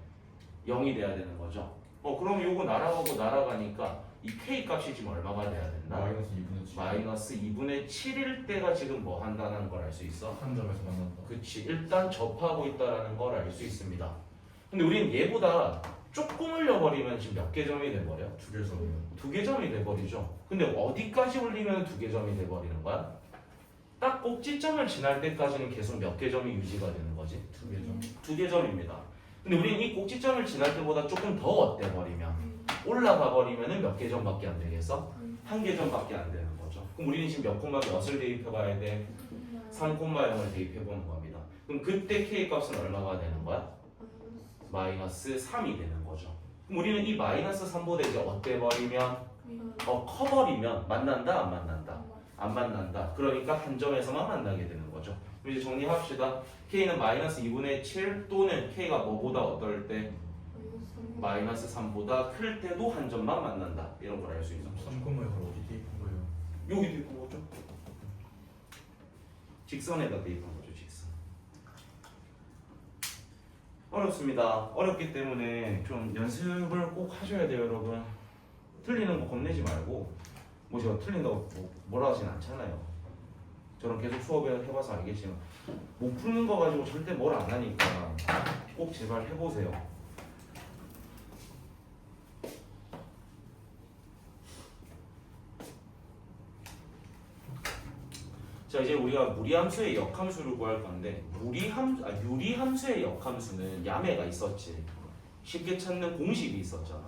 0이 돼야 되는 거죠. 그럼 요거 날아가고 날아가니까 이 k 값이 지금 얼마가 돼야 된다? 마이너스 2분의 7. 마이너스 2분의 7일 때가 지금 뭐 한다는 걸 알 수 있어? 한 점에서 만난다. 그치. 일단 접하고 있다는 걸 알 수 있습니다. 근데 우린 얘보다 조금 올려버리면 지금 몇 개 점이 돼버려? 2개 점이요. 2개 점이 돼버리죠. 근데 어디까지 올리면 2개 점이 돼버리는 거야? 딱 꼭지점을 지날 때까지는 계속 몇 개 점이 유지가 되는 거지? 2개 점. 2개 점입니다. 근데 우린 이 꼭지점을 지날 때보다 조금 더 어때버리면 올라가 버리면은 몇 개 점밖에 안 되겠어? 1개 점밖에 안 되는 거죠. 그럼 우리는 지금 몇 콤마 몇을 대입해 봐야 돼? 3,0을 대입해 보는 겁니다. 그럼 그때 k 값은 얼마가 되는 거야? 마이너스 3이 되는 거죠. 그럼 우리는 이 마이너스 3보다 이제 어때 버리면 커버리면 만난다 안 만난다? 안 만난다. 그러니까 한 점에서만 만나게 되는 거죠. 그럼 이제 정리합시다. k는 마이너스 2분의 7 또는 k가 뭐보다 어떨 때? 마이너스 3보다 클 때도 한 점만 만난다. 이런 걸 알 수 있는 거죠. 3,0에서 어디 대입한 거예요? 여기 대입한 거죠. 직선에다 대입한 거죠. 직선. 어렵습니다. 어렵기 때문에 좀 연습을 꼭 하셔야 돼요, 여러분. 틀리는 거 겁내지 말고 뭐 제가 틀린다고 뭐라 하진 않잖아요. 저는 계속 수업에 해봐서 알겠지만 못 푸는 거 가지고 절대 뭘 안 하니까 꼭 제발 해보세요. 자, 이제 우리가 무리함수의 역함수를 구할 건데 유리함수의 역함수는 야매가 있었지. 쉽게 찾는 공식이 있었잖아.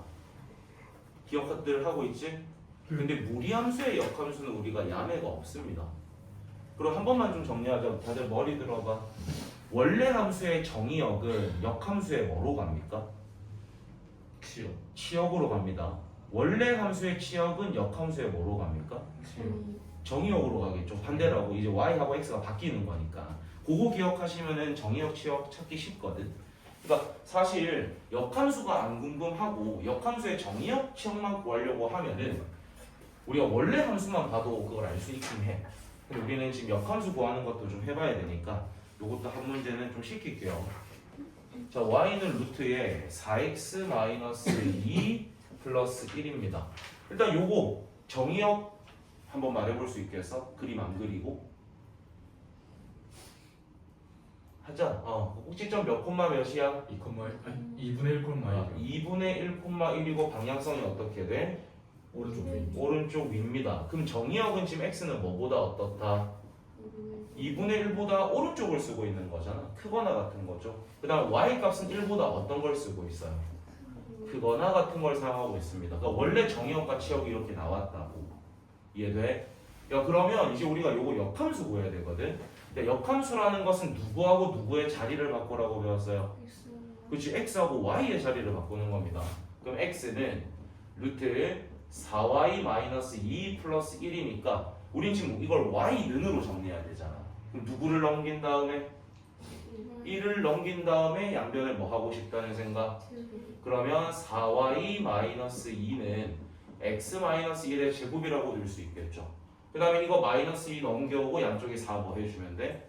기억들 하고 있지? 근데 무리함수의 역함수는 우리가 야매가 없습니다. 그럼 한 번만 좀 정리하자. 다들 머리 들어봐. 원래 함수의 정의역은 역함수의 뭐로 갑니까? 치역. 치역으로 갑니다. 원래 함수의 치역은 역함수의 뭐로 갑니까? 정의역으로 가겠죠. 반대라고 이제 y하고 x가 바뀌는 거니까. 그거 기억하시면은 정의역, 치역 찾기 쉽거든. 그러니까 사실 역함수가 안 궁금하고 역함수의 정의역, 치역만 구하려고 하면은 우리가 원래 함수만 봐도 그걸 알 수 있긴 해. 근데 우리는 지금 역함수 구하는 것도 좀 해봐야 되니까 요것도 한 문제는 좀 시킬게요. 자, y는 루트에 4x-2 플러스 1입니다. 일단 요거 정의역 한번 말해볼 수 있겠어? 그림 안 그리고 하자. 꼭지점 몇 콤마 몇이야? 2분의 1 콤마 1이요. 2분의 1 콤마 1이고 방향성이 어떻게 돼? 오른쪽 위. 오른쪽 위입니다. 그럼 정의역은 지금 x는 뭐보다 어떻다? 2분의 1보다 오른쪽을 쓰고 있는 거잖아. 크거나 같은 거죠. 그 다음 y 값은 1보다 어떤 걸 쓰고 있어요? 크거나 같은 걸 사용하고 있습니다. 그러니까 원래 정의역과 치역이 이렇게 나왔다고. 이해돼? 야, 그러면 이제 우리가 요거 역함수 구해야 되거든. 근데 역함수라는 것은 누구하고 누구의 자리를 바꾸라고 배웠어요? 그렇지, x하고 y의 자리를 바꾸는 겁니다. 그럼 x는 루트 4y-2 플러스 1이니까 우린 지금 이걸 y는으로 정리해야 되잖아. 그럼 누구를 넘긴 다음에 1을 넘긴 다음에 양변을 뭐 하고 싶다는 생각? 그러면 4y-2는 x-1의 제곱이라고 들 수 있겠죠. 그 다음에 이거 -2 넘겨오고 양쪽에 4 뭐 해주면 돼?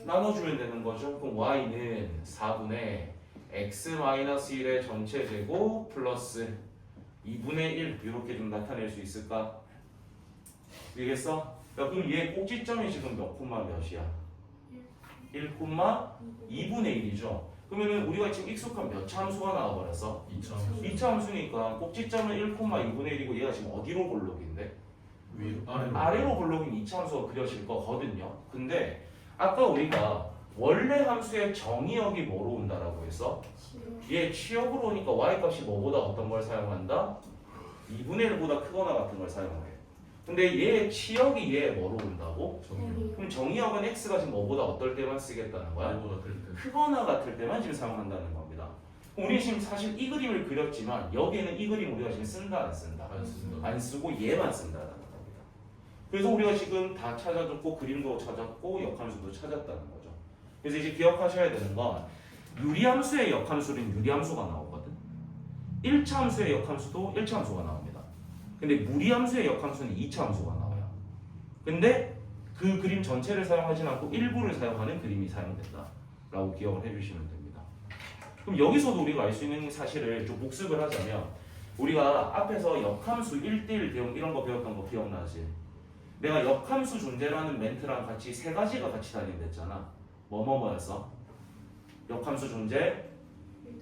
나눠주면 되는 거죠. 그럼 y는 4분의 x-1의 전체 제곱 플러스 2분의 1 이렇게 좀 나타낼 수 있을까? 되겠어? 야, 그럼 얘 꼭지점이 지금 몇 콤마 몇이야? 1 콤마 2분의 1이죠. 그러면은 우리가 지금 익숙한 몇 차 함수가 나와버렸어? 2차 2차 함수니까 꼭지점은 1 콤마 2분의 1이고 얘가 지금 어디로 볼록인데? 위로 아래로 볼록인 2차 함수가 그려질 거거든요. 근데 아까 우리가 원래 함수의 정의역이 뭐로 온다라고 했어? 얘 치역으로 오니까 y 값이 뭐보다 어떤 걸 사용한다? 2분의 1보다 크거나 같은 걸 사용해. 근데 얘 치역이 얘 뭐로 온다고? 정의요. 그럼 정의역은 x가 지금 뭐보다 어떨 때만 쓰겠다는 거야? y보다 클 때. 크거나 같을 때만 지금 사용한다는 겁니다. 우리 지금 사실 이 그림을 그렸지만 여기에는 이 그림 우리가 지금 쓴다 안 쓴다? 안 쓴다. 안 쓰고 얘만 쓴다는 겁니다. 그래서 우리가 지금 다 찾아줬고 그림도 찾았고 역함수도 찾았다는 거죠. 그래서 이제 기억하셔야 되는 건 유리함수의 역함수는 유리함수가 나오거든. 1차 함수의 역함수도 1차 함수가 나옵니다. 근데 무리함수의 역함수는 2차 함수가 나와요. 근데 그 그림 전체를 사용하지 않고 일부를 사용하는 그림이 사용된다 라고 기억을 해주시면 됩니다. 그럼 여기서도 우리가 알 수 있는 사실을 좀 복습을 하자면 우리가 앞에서 역함수 1대1 대응 이런 거 배웠던 거 기억나지? 내가 역함수 존재라는 멘트랑 같이 세 가지가 같이 다닌댔잖아. 뭐였어? 역함수 존재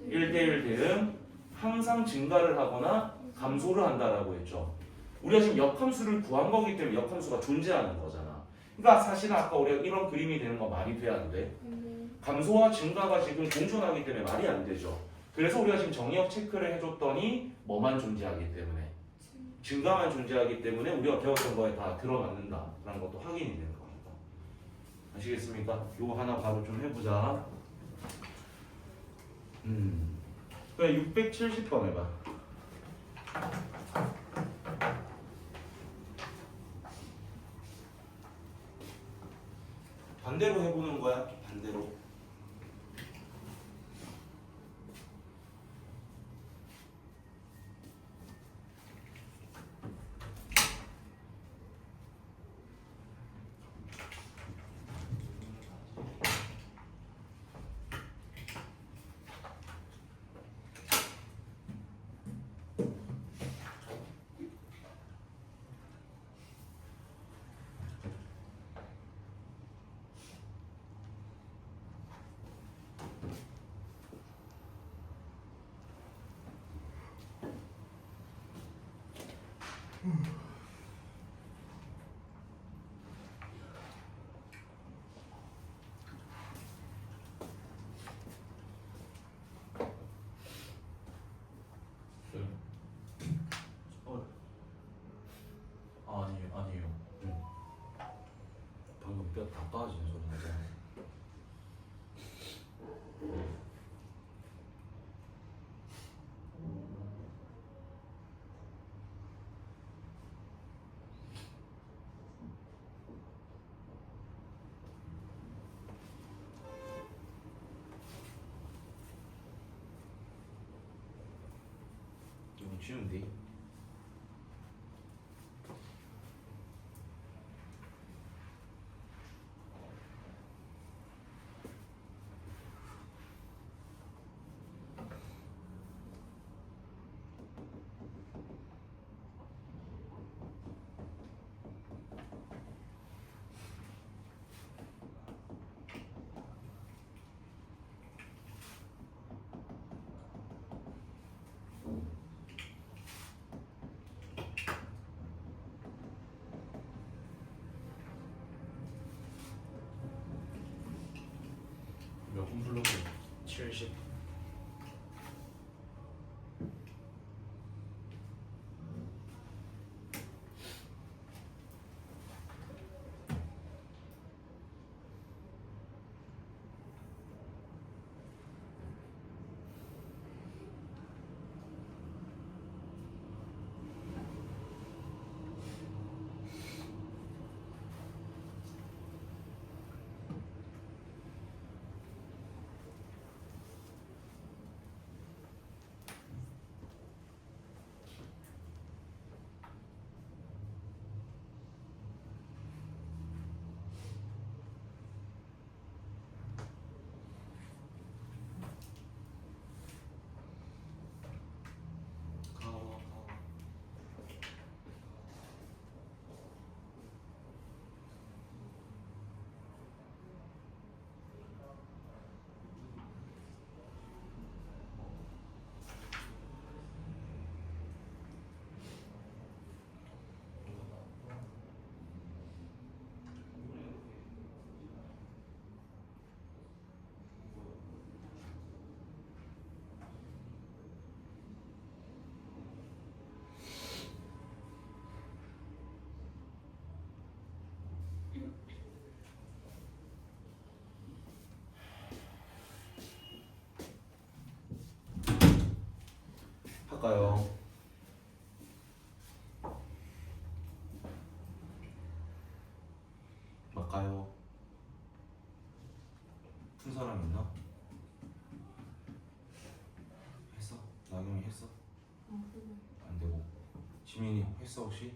1대1 대응 항상 증가를 하거나 감소를 한다라고 했죠. 우리가 지금 역함수를 구한 거기 때문에 역함수가 존재하는 거잖아. 그러니까 사실은 아까 우리가 이런 그림이 되는 거 말이 돼 안 돼? 감소와 증가가 지금 공존하기 때문에 말이 안 되죠. 그래서 우리가 지금 정의역 체크를 해줬더니 뭐만 존재하기 때문에 증가만 존재하기 때문에 우리가 배웠던 거에 다 들어맞는다라는 것도 확인이 되는 겁니다. 아시겠습니까? 요거 하나 바로 좀 해보자. 그래 670번 해봐. 반대로 해보는 거야. 반대로. 아니에요. 방금 뼈 다 빠지는 소리 나잖아. 이건 쉬운데? 70. 할까요? 할까요? 푼 사람 있나? 했어? 나경이 했어? 안 되고 지민이 했어 혹시?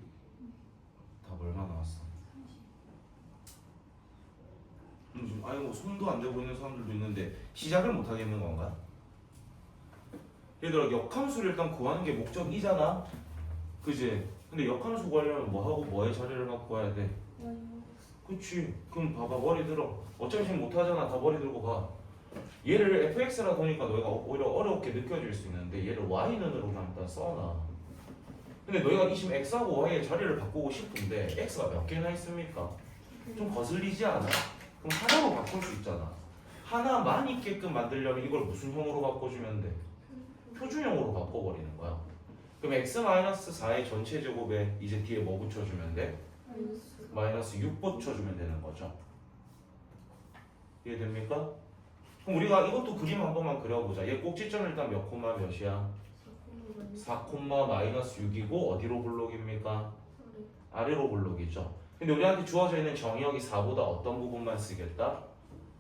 답 얼마 나왔어? 지금 아니 뭐 손도 안 대고 있는 사람들도 있는데 시작을 못 하겠는 건가? 얘들아 역함수를 일단 구하는 게 목적이잖아. 그지? 근데 역함수 구하려면 뭐하고 뭐의 자리를 갖고 와야 돼? 그치. 그럼 봐봐 머리 들어. 어차피 지금 못하잖아. 다 머리 들고 가. 얘를 fx라 보니까 너희가 오히려 어렵게 느껴질 수 있는데 얘를 y는으로 그냥 일단 써놔. 근데 너희가 지금 x하고 y의 자리를 바꾸고 싶은데 x가 몇 개나 있습니까? 좀 거슬리지 않아? 그럼 하나로 바꿀 수 있잖아. 하나만 있게끔 만들려면 이걸 무슨 형으로 바꿔주면 돼? 표준형으로 바꿔버리는 거야. 그럼 x-4의 전체 제곱에 이제 뒤에 뭐 붙여주면 돼? 마이너스 6 붙여주면 되는 거죠. 이해됩니까? 그럼 우리가 이것도 그림 한 번만 그려보자. 얘 꼭지점은 일단 몇 콤마 몇이야? 4 콤마 마이너스 6이고 어디로 블록입니까? 아래로 블록이죠. 근데 우리한테 주어져 있는 정의역이 4보다 어떤 부분만 쓰겠다?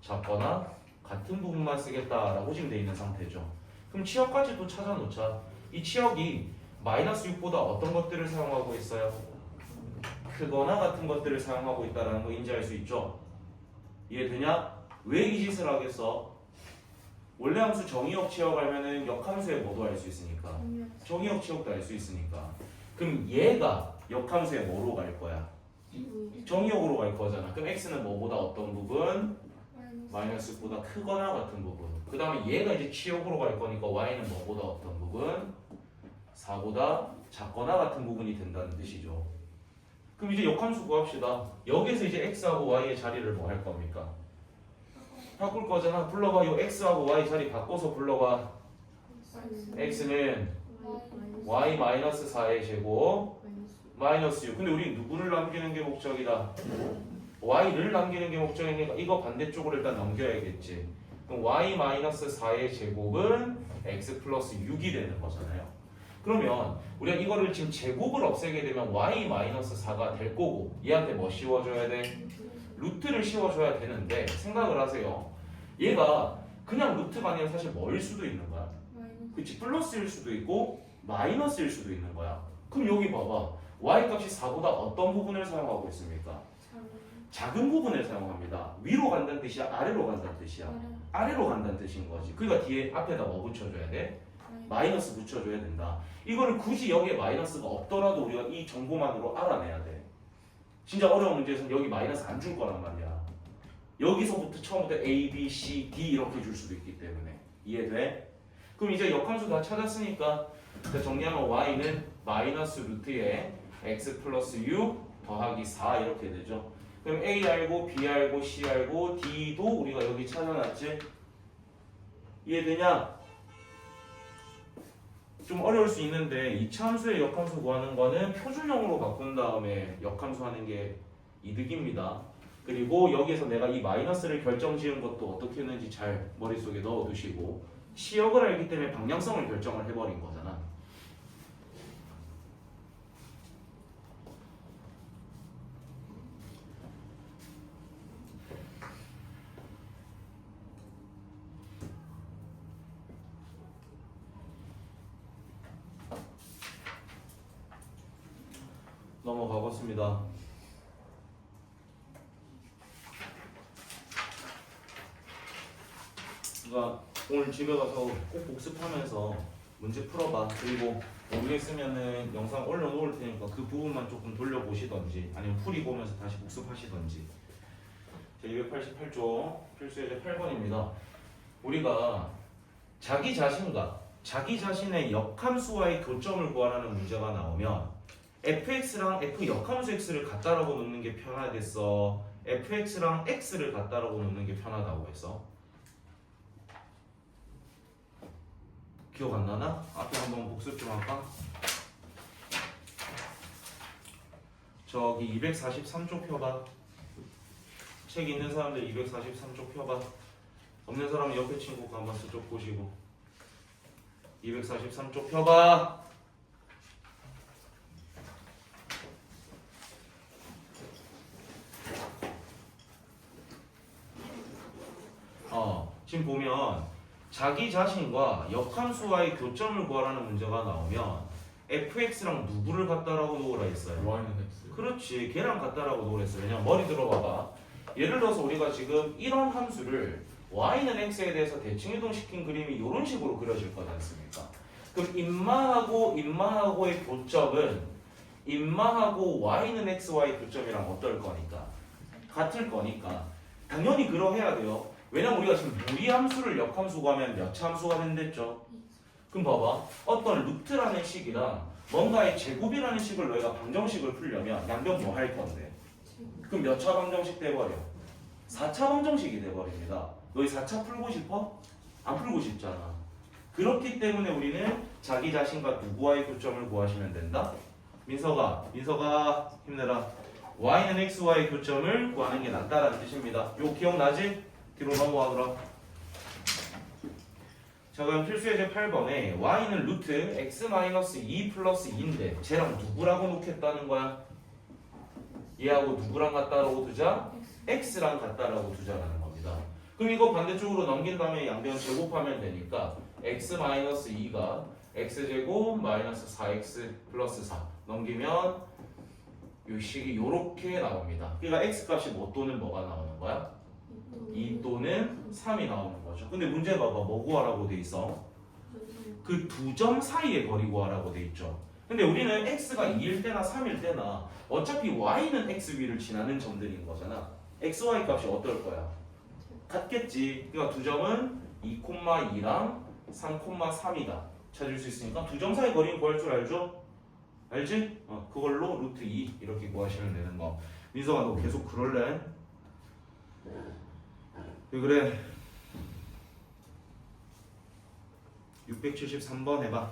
작거나 같은 부분만 쓰겠다라고 지금 돼 있는 상태죠. 그럼 치역까지 또 찾아놓자. 이 치역이 마이너스 6보다 어떤 것들을 사용하고 있어요? 크거나 같은 것들을 사용하고 있다는 거 인지할 수 있죠? 이해되냐? 왜 이 짓을 하겠어? 원래 함수 정의역 치역 알면은 역함수에 뭐도 알 수 있으니까 정의역 치역도 알 수 있으니까 그럼 얘가 역함수에 뭐로 갈 거야? 정의역으로 갈 거잖아. 그럼 x는 뭐보다 어떤 부분? 마이너스 6보다 크거나 같은 부분. 그 다음에 얘가 이제 치역으로 갈 거니까 y는 뭐보다 어떤 부분? 4보다 작거나 같은 부분이 된다는 뜻이죠. 그럼 이제 역함수 구합시다. 여기서 이제 x하고 y의 자리를 뭐 할 겁니까? 바꿀 거잖아. 불러봐. 요 x하고 y 자리 바꿔서 불러봐. x는 y-4의 제곱 마이너스 6. 근데 우리 누구를 남기는 게 목적이다? y를 남기는 게 목적이니까 이거 반대쪽으로 일단 넘겨야겠지. 그럼 y-4의 제곱은 x 플러스 6이 되는 거잖아요. 그러면 우리가 이거를 지금 제곱을 없애게 되면 y-4가 될 거고 얘한테 뭐 씌워줘야 돼? 루트를 씌워줘야 되는데 생각을 하세요. 얘가 그냥 루트가 아니라 사실 뭐일 수도 있는 거야. 그치? 플러스일 수도 있고 마이너스일 수도 있는 거야. 그럼 여기 봐봐. y값이 4보다 어떤 부분을 사용하고 있습니까? 작은 부분을 사용합니다. 위로 간다는 뜻이야? 아래로 간다는 뜻이야? 아래로 간다는 뜻인 거지. 그러니까 뒤에 앞에다 뭐 붙여줘야 돼? 마이너스 붙여줘야 된다. 이거를 굳이 여기에 마이너스가 없더라도 우리가 이 정보만으로 알아내야 돼. 진짜 어려운 문제에서는 여기 마이너스 안 줄 거란 말이야. 여기서부터 처음부터 A, B, C, D 이렇게 줄 수도 있기 때문에. 이해돼? 그럼 이제 역함수 다 찾았으니까 정리하면 y는 마이너스 루트에 x 플러스 6 더하기 4 이렇게 되죠. 그럼 A 알고 B 알고 C 알고 D도 우리가 여기 찾아놨지? 이해되냐? 좀 어려울 수 있는데 이차함수의 역함수 구하는 거는 표준형으로 바꾼 다음에 역함수 하는 게 이득입니다. 그리고 여기에서 내가 이 마이너스를 결정 지은 것도 어떻게 했는지 잘 머릿속에 넣어두시고 시역을 알기 때문에 방향성을 결정을 해버린 거잖아. 넘어가 보겠습니다. 그러니까 오늘 집에 가서 꼭 복습하면서 문제 풀어봐. 그리고 모르겠으면은 영상 올려놓을 테니까 그 부분만 조금 돌려보시던지 아니면 풀이 보면서 다시 복습하시던지. 제 288조 필수예제 8번입니다. 우리가 자기 자신과 자기 자신의 역함수와의 교점을 구하라는 문제가 나오면 fx랑 f 역함수 x를 같다라고 놓는 게 편하겠어? fx랑 x를 같다라고 놓는 게 편하다고 했어? 기억 안 나나? 앞에 한번 복습 좀 할까? 저기 243쪽 펴봐. 책 있는 사람들 243쪽 펴봐. 없는 사람은 옆에 친구가 한번 저쪽 보시고 243쪽 펴봐. 지금 보면 자기 자신과 역함수와의 교점을 구하라는 문제가 나오면 fx랑 누구를 같다라고 놓으라 했어요? y는 x. 그렇지, 걔랑 같다라고 놓으라 했어요. 왜냐면 머리 들어봐봐. 예를 들어서 우리가 지금 이런 함수를 y는 x에 대해서 대칭 이동시킨 그림이 이런 식으로 그려질 거지 않습니까? 그럼 인마하고의 교점은 인마하고 y는 x와의 교점이랑 어떨 거니까? 같을 거니까 당연히 그러해야 돼요. 왜냐면 우리가 지금 무리함수를 역함수 구하면 몇 차 함수가 된댔죠? 그럼 봐봐. 어떤 루트라는 식이랑 뭔가의 제곱이라는 식을 너희가 방정식을 풀려면 양변 뭐 할 건데? 그럼 몇 차 방정식 돼버려? 4차 방정식이 돼버립니다. 너희 4차 풀고 싶어? 안 풀고 싶잖아. 그렇기 때문에 우리는 자기 자신과 누구와의 교점을 구하시면 된다? 민서가 힘내라. y는 x와의 교점을 구하는 게 낫다라는 뜻입니다. 요 기억나지? 뒤로 넘어가더라. 자, 그럼 필수예제 8번에 y는 루트 x-2 플러스 2인데 쟤랑 누구라고 놓겠다는 거야? 얘하고 누구랑 같다라고 두자? x랑 같다라고 두자라는 겁니다. 그럼 이거 반대쪽으로 넘긴 다음에 양변 제곱하면 되니까 x-2가 x제곱 마이너스 4x 플러스 4 넘기면 이 식이 요렇게 나옵니다. 그러니까 x값이 뭐 또는 뭐가 나오는 거야? 2 또는 3이 나오는 거죠. 근데 문제 봐봐. 뭐 구하라고 돼 있어? 그 두 점 사이의 거리 구하라고 돼 있죠. 근데 우리는 x가 2일 때나 3일 때나 어차피 y는 x 위를 지나는 점들인 거잖아. x, y 값이 어떨 거야? 같겠지. 그러니까 두 점은 2,2랑 3,3이다. 찾을 수 있으니까 두 점 사이 거리는 구할 줄 알죠? 알지? 그걸로 루트 2 이렇게 구하시면 되는 거. 민서가 너 계속 그럴래? 왜 그래? 673번 해봐.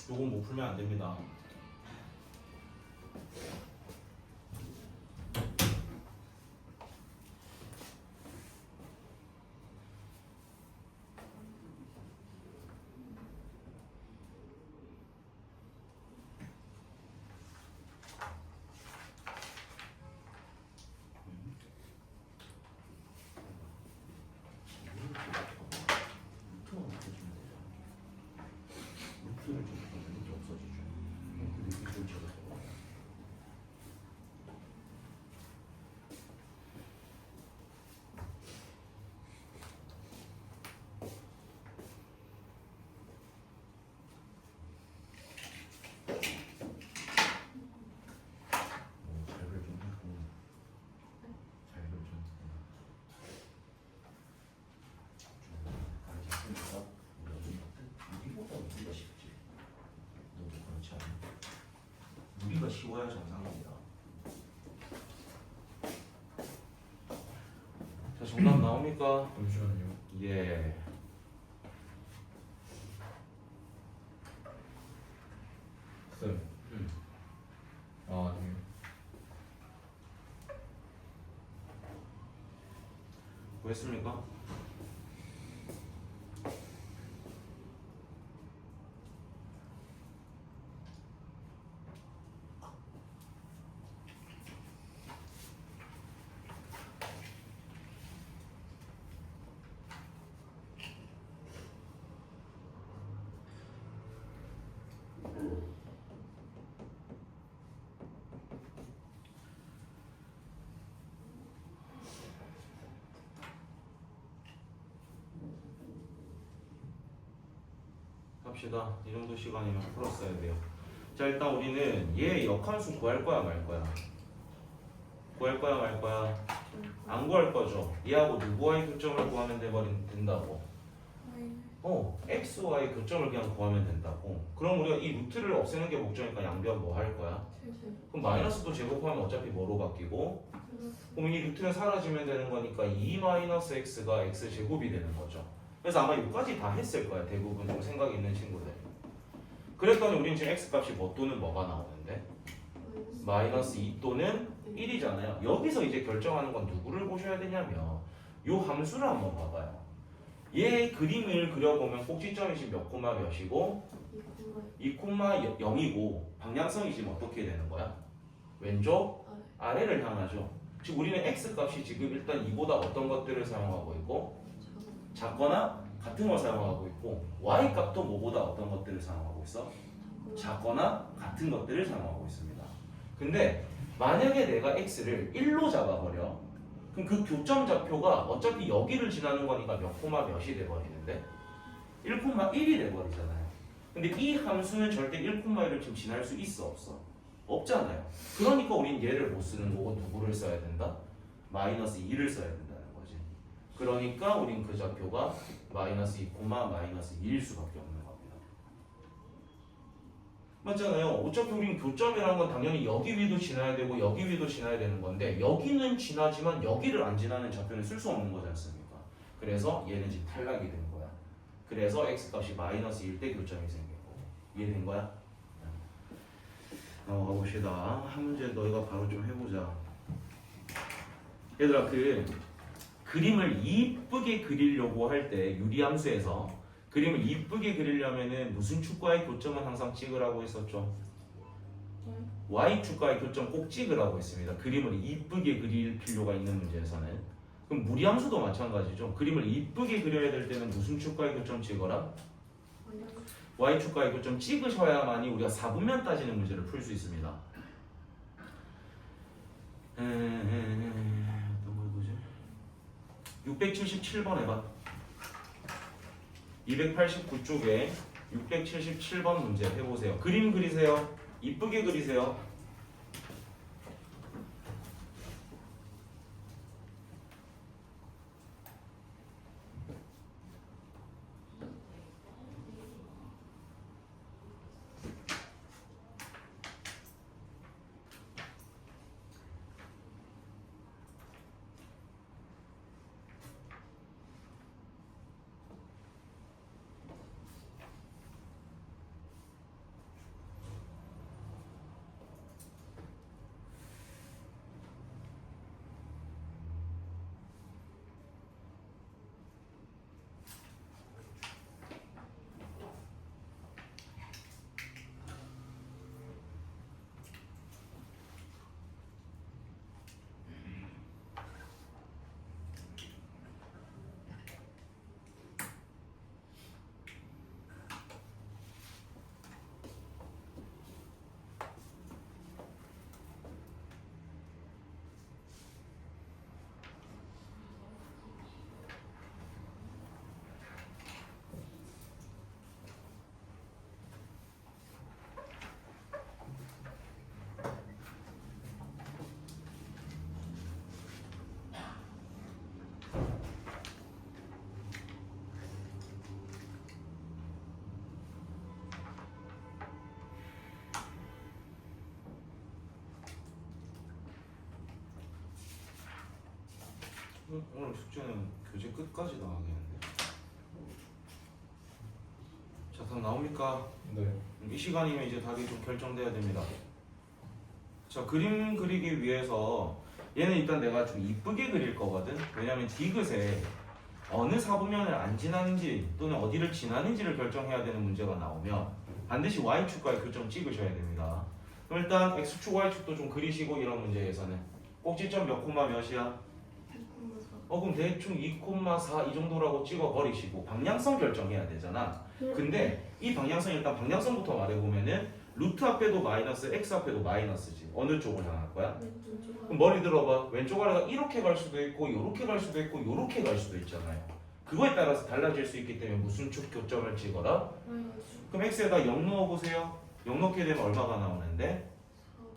요건 못 풀면 안 됩니다. 정답 나옵니까? 잠시만요. 예. 쌤. 아 아니에요. 구했습니까? 갑시다. 이 정도 시간이면 풀었어야 돼요. 자, 일단 우리는 얘 역함수 구할 거야 말 거야? 구할 거야 말 거야? 안 구할 거죠. 얘하고 누구와의 교점을 구하면 된다고. x, y 교점을 그냥 구하면 된다고. 그럼 우리가 이 루트를 없애는 게 목적이니까 양변 뭐 할 거야? 그럼 마이너스도 제곱하면 어차피 뭐로 바뀌고? 그럼 이 루트는 사라지면 되는 거니까 2 마이너스 x가 x 제곱이 되는 거죠. 그래서 아마 여기까지 다 했을 거야. 대부분 좀 생각 있는 친구들. 그랬더니 우리는 지금 x 값이 뭐 또는 뭐가 나오는데? 마이너스 2 또는 1이잖아요. 여기서 이제 결정하는 건 누구를 보셔야 되냐면 요 함수를 한번 봐봐요. 얘 그림을 그려보면 꼭지점이 지금 몇 코마 몇이고 2 코마 0이고 방향성이 지금 어떻게 되는 거야? 왼쪽 아래를 향하죠. 지금 우리는 x 값이 지금 일단 이보다 어떤 것들을 사용하고 있고 작거나 같은 걸 사용하고 있고 y 값도 뭐보다 어떤 것들을 사용하고 있어? 작거나 같은 것들을 사용하고 있습니다. 근데 만약에 내가 x를 1로 잡아버려 그럼 그 교점 좌표가 어차피 여기를 지나는 거니까 몇 코마 몇이 돼버리는데 1 코마 1이 돼버리잖아요. 근데 이 함수는 절대 1 코마 1을 지금 지날 수 있어 없어? 없잖아요. 그러니까 우린 얘를 못 쓰는 거고 누구를 써야 된다? 마이너스 2를 써야 된다는 거지. 그러니까 우린 그 좌표가 마이너스 2 코마 마이너스 2일 수밖에 없는 겁니다. 맞잖아요. 어차피 우린 교점이라는 건 당연히 여기 위도 지나야 되고 여기 위도 지나야 되는 건데 여기는 지나지만 여기를 안 지나는 좌표는 쓸 수 없는 거지 않습니까? 그래서 얘는 지금 탈락이 된 거야. 그래서 x값이 마이너스 1 때 교점이 생기고. 이해된 거야? 넘어가 봅시다. 한 문제 너희가 바로 좀 해보자. 얘들아 그 그림을 이쁘게 그리려고 할 때 유리함수에서 그림을 이쁘게 그리려면은 무슨 축과의 교점은 항상 찍으라고 했었죠? Y축과의 교점 꼭 찍으라고 했습니다. 그림을 이쁘게 그릴 필요가 있는 문제에서는. 그럼 무리함수도 마찬가지죠. 그림을 이쁘게 그려야 될 때는 무슨 축과의 교점 찍어라? Y축과의 교점 찍으셔야만이 우리가 4분면 따지는 문제를 풀 수 있습니다. 어떤 걸 보지? 677번 해봐. 289쪽에 677번 문제 해보세요. 그림 그리세요. 이쁘게 그리세요. 오늘 숙제는 교재 끝까지 나가겠는데. 자, 답 나옵니까? 네. 이 시간이면 이제 답이 좀 결정돼야 됩니다. 자, 그림 그리기 위해서 얘는 일단 내가 좀 이쁘게 그릴 거거든. 왜냐면 디귿에 어느 사분면을 안 지나는지 또는 어디를 지나는지를 결정해야 되는 문제가 나오면 반드시 y축과의 교점 찍으셔야 됩니다. 그럼 일단 x축, y축도 좀 그리시고 이런 문제에서는 꼭지점 몇 콤마 몇이야? 2,4. 그럼 대충 2,4 이 정도라고 찍어 버리시고 방향성 결정해야 되잖아. 근데 이 방향성 일단 방향성부터 말해보면은 루트 앞에도 마이너스, x 앞에도 마이너스지. 어느 쪽을 향할 거야? 그럼 머리 들어봐. 왼쪽 아래가 이렇게 갈 수도 있고 요렇게 갈 수도 있고 요렇게 갈 수도 있잖아요. 그거에 따라서 달라질 수 있기 때문에 무슨 축 교점을 찍어라? 그럼 x에다 0 넣어보세요. 0 넣게 되면 얼마가 나오는데?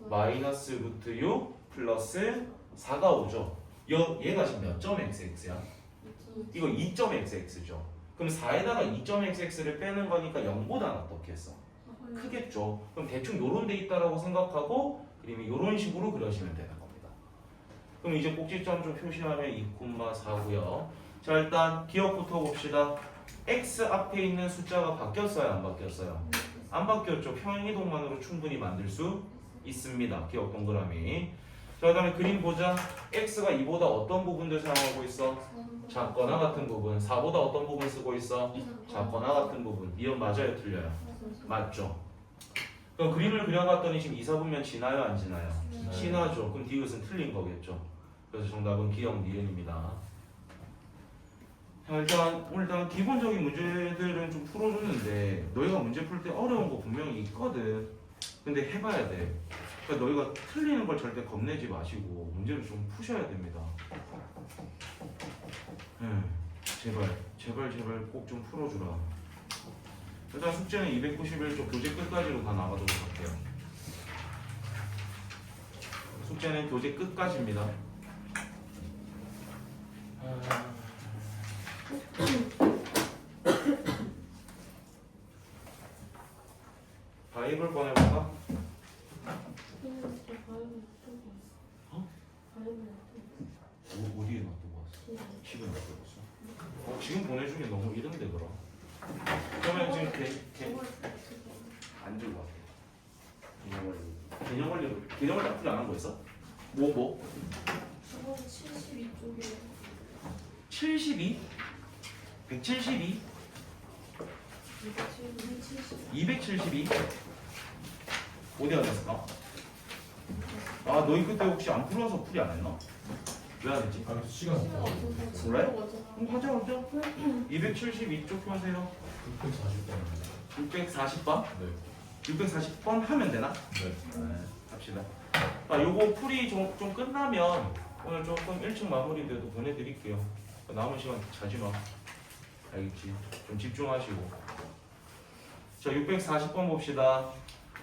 마이너스 루트 6 플러스 4가 오죠. 얘가 지금 몇 점 xx야? 이거 2점 xx죠. 그럼 4에다가 2점 xx를 빼는 거니까 0보다 어떻겠어? 크겠죠. 그럼 대충 요런 데 있다라고 생각하고 그림이 요런 식으로 그려지면 되는 겁니다. 그럼 이제 꼭지점 좀 표시하면 2,4고요. 자, 일단 기억부터 봅시다. x 앞에 있는 숫자가 바뀌었어요, 안 바뀌었어요? 안 바뀌었죠. 평행이동만으로 충분히 만들 수 있습니다. 기억 동그라미. 자, 그 다음에 그림 보자. x가 2보다 어떤 부분들 사용하고 있어? 작거나 같은 부분. 4보다 어떤 부분 쓰고 있어? 작거나 같은 부분. 이건 맞아요, 틀려요? 맞죠? 그럼 그림을 그려봤더니 지금 2, 4분면 지나요, 안 지나요? 네. 지나죠. 그럼 디귿은 틀린 거겠죠. 그래서 정답은 기억 니은입니다. 자, 일단 기본적인 문제들은 좀 풀어줬는데 너희가 문제 풀 때 어려운 거 분명히 있거든. 근데 해봐야 돼. 그러니까 너희가 틀리는 걸 절대 겁내지 마시고 문제를 좀 푸셔야 됩니다. 제발 꼭 좀 풀어주라. 일단 숙제는 291쪽 교재 끝까지로 다 나가도록 할게요. 숙제는 교재 끝까지입니다. 바이블 꺼내볼까? 어디에 놔두고 왔어? 집에 놔두고 왔어? 지금 보내주기 너무 이른데 그럼? 그러면 지금 안 들고 왔대. 개념을 앞으로 안 한 거 있어? 뭐? 저번 72쪽에 72? 172? 272? 어디 안 했을까? 아, 너희 그때 혹시 안 풀어서 풀이 안 했나? 왜 안 했지? 아, 시간 없어. 그래? 그럼 하자. 272쪽 펴세요. 640번. 640번? 네. 640번 하면 되나? 네. 합시다. 아, 요거 풀이 좀 끝나면 오늘 조금 일찍 마무리돼도 보내드릴게요. 남은 시간 자지 마. 알겠지? 좀 집중하시고. 자, 640번 봅시다.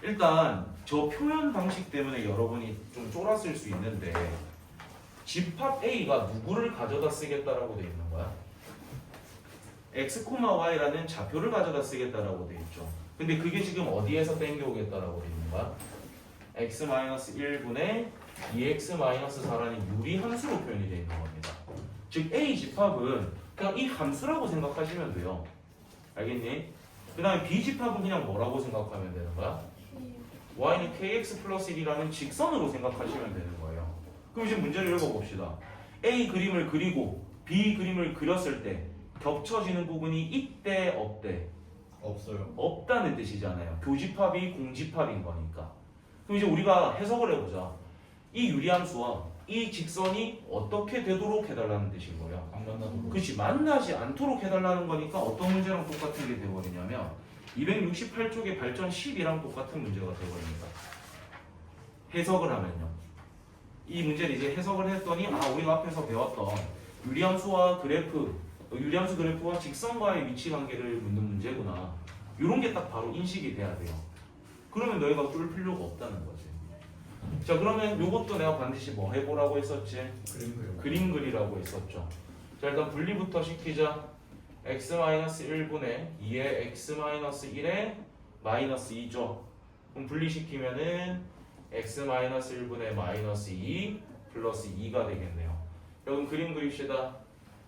일단 저 표현 방식 때문에 여러분이 좀 쫄았을 수 있는데 집합 A가 누구를 가져다 쓰겠다라고 돼 있는 거야? x, y라는 좌표를 가져다 쓰겠다라고 돼 있죠. 근데 그게 지금 어디에서 땡겨오겠다라고 돼 있는 거야? x-1분의 2x-4라는 유리함수로 표현이 되어 있는 겁니다. 즉 A 집합은 그냥 이 함수라고 생각하시면 돼요. 알겠니? 그 다음에 B 집합은 그냥 뭐라고 생각하면 되는 거야? y는 kx 플러스 1이라는 직선으로 생각하시면 되는 거예요. 그럼 이제 문제를 읽어봅시다. A 그림을 그리고 B 그림을 그렸을 때 겹쳐지는 부분이 있대 없대? 없어요. 없다는 뜻이잖아요. 교집합이 공집합인 거니까. 그럼 이제 우리가 해석을 해보자. 이 유리함수와 이 직선이 어떻게 되도록 해달라는 뜻인 거예요. 안 만나도록. 그렇지, 만나지 않도록 해달라는 거니까 어떤 문제랑 똑같은 게 돼버리냐면 268쪽의 발전 10이랑 똑같은 문제가 돼버립니다. 해석을 하면요. 이 문제를 이제 해석을 했더니 우리가 앞에서 배웠던 유리함수와 그래프, 유리함수 그래프와 직선과의 위치 관계를 묻는 문제구나. 이런 게 딱 바로 인식이 돼야 돼요. 그러면 너희가 뚫을 필요가 없다는 거지. 자, 그러면 이것도 내가 반드시 뭐 해보라고 했었지? 그림 그리라고 했었죠. 자, 일단 분리부터 시키자. x-1분의 2의 x-1의 마이너스 2죠. 그럼 분리시키면은 x-1분의 마이너스 2 플러스 2가 되겠네요. 여러분 그림 그립시다.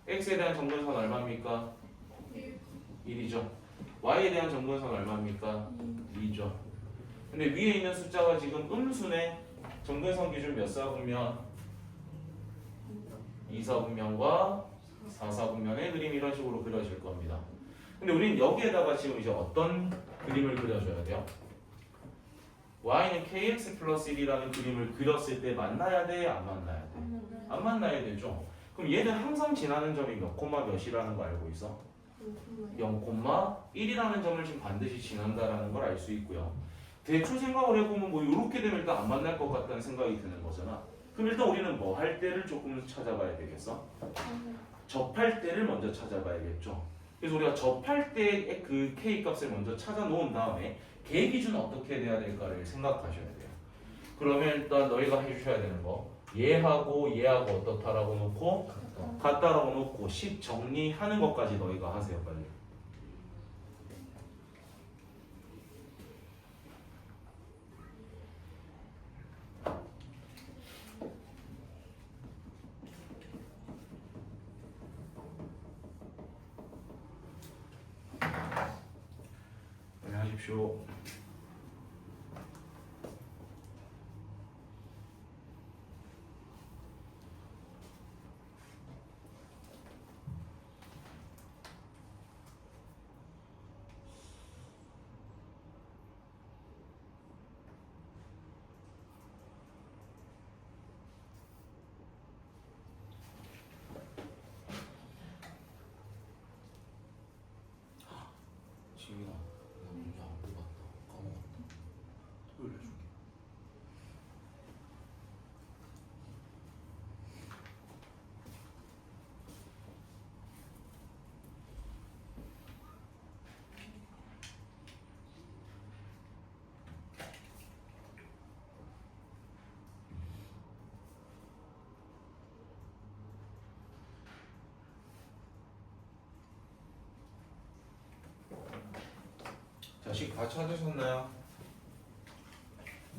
x에 대한 점근선 얼마입니까? 1, 1이죠. y에 대한 점근선 얼마입니까? 2죠. 근데 위에 있는 숫자가 지금 음수네. 점근선 기준 몇 사분면? 2사분면과 4사분면의 그림 이런 식으로 그려질 겁니다. 근데 우린 여기에다가 지금 이제 어떤 그림을 그려줘야 돼요? y는 kx 플러스 1이라는 그림을 그렸을 때 만나야 돼? 안 만나야 돼? 안 만나야 되죠. 그럼 얘는 항상 지나는 점이 몇 콤마 몇이라는 거 알고 있어? 0,1이라는 점을 지금 반드시 지난다라는 걸 알 수 있고요. 대충 생각을 해보면 뭐 이렇게 되면 일단 안 만날 것 같다는 생각이 드는 거잖아. 그럼 일단 우리는 뭐 할 때를 조금 찾아봐야 되겠어? 접할 때를 먼저 찾아봐야겠죠. 그래서 우리가 접할 때 그 k 값을 먼저 찾아 놓은 다음에 걔 기준은 어떻게 돼야 될까를 생각하셔야 돼요. 그러면 일단 너희가 해주셔야 되는 거 얘하고 어떻다라고 놓고 같다라고 놓고 식 정리하는 것까지 너희가 하세요 빨리. 빨리 하십시오. 지민아, 나 문제 안 풀어봤다. 까먹었다. 토요일 해줄게. 자, 식 다 찾으셨나요?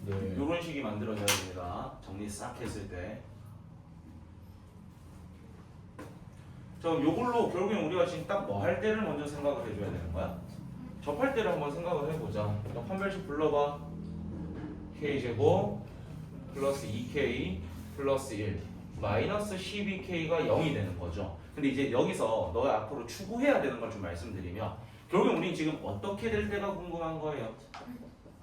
네. 이런 식이 만들어져야 됩니다. 정리 싹 했을 때. 자, 그럼 요걸로 결국엔 우리가 지금 딱 뭐 할 때를 먼저 생각을 해줘야 되는 거야? 접할 때를 한번 생각을 해보자. 일단 판별식 불러봐. k제곱 플러스 2k 플러스 1 마이너스 12k가 0이 되는 거죠. 근데 이제 여기서 너가 앞으로 추구해야 되는 걸 좀 말씀드리면 결국 우린 지금 어떻게 될 때가 궁금한 거예요?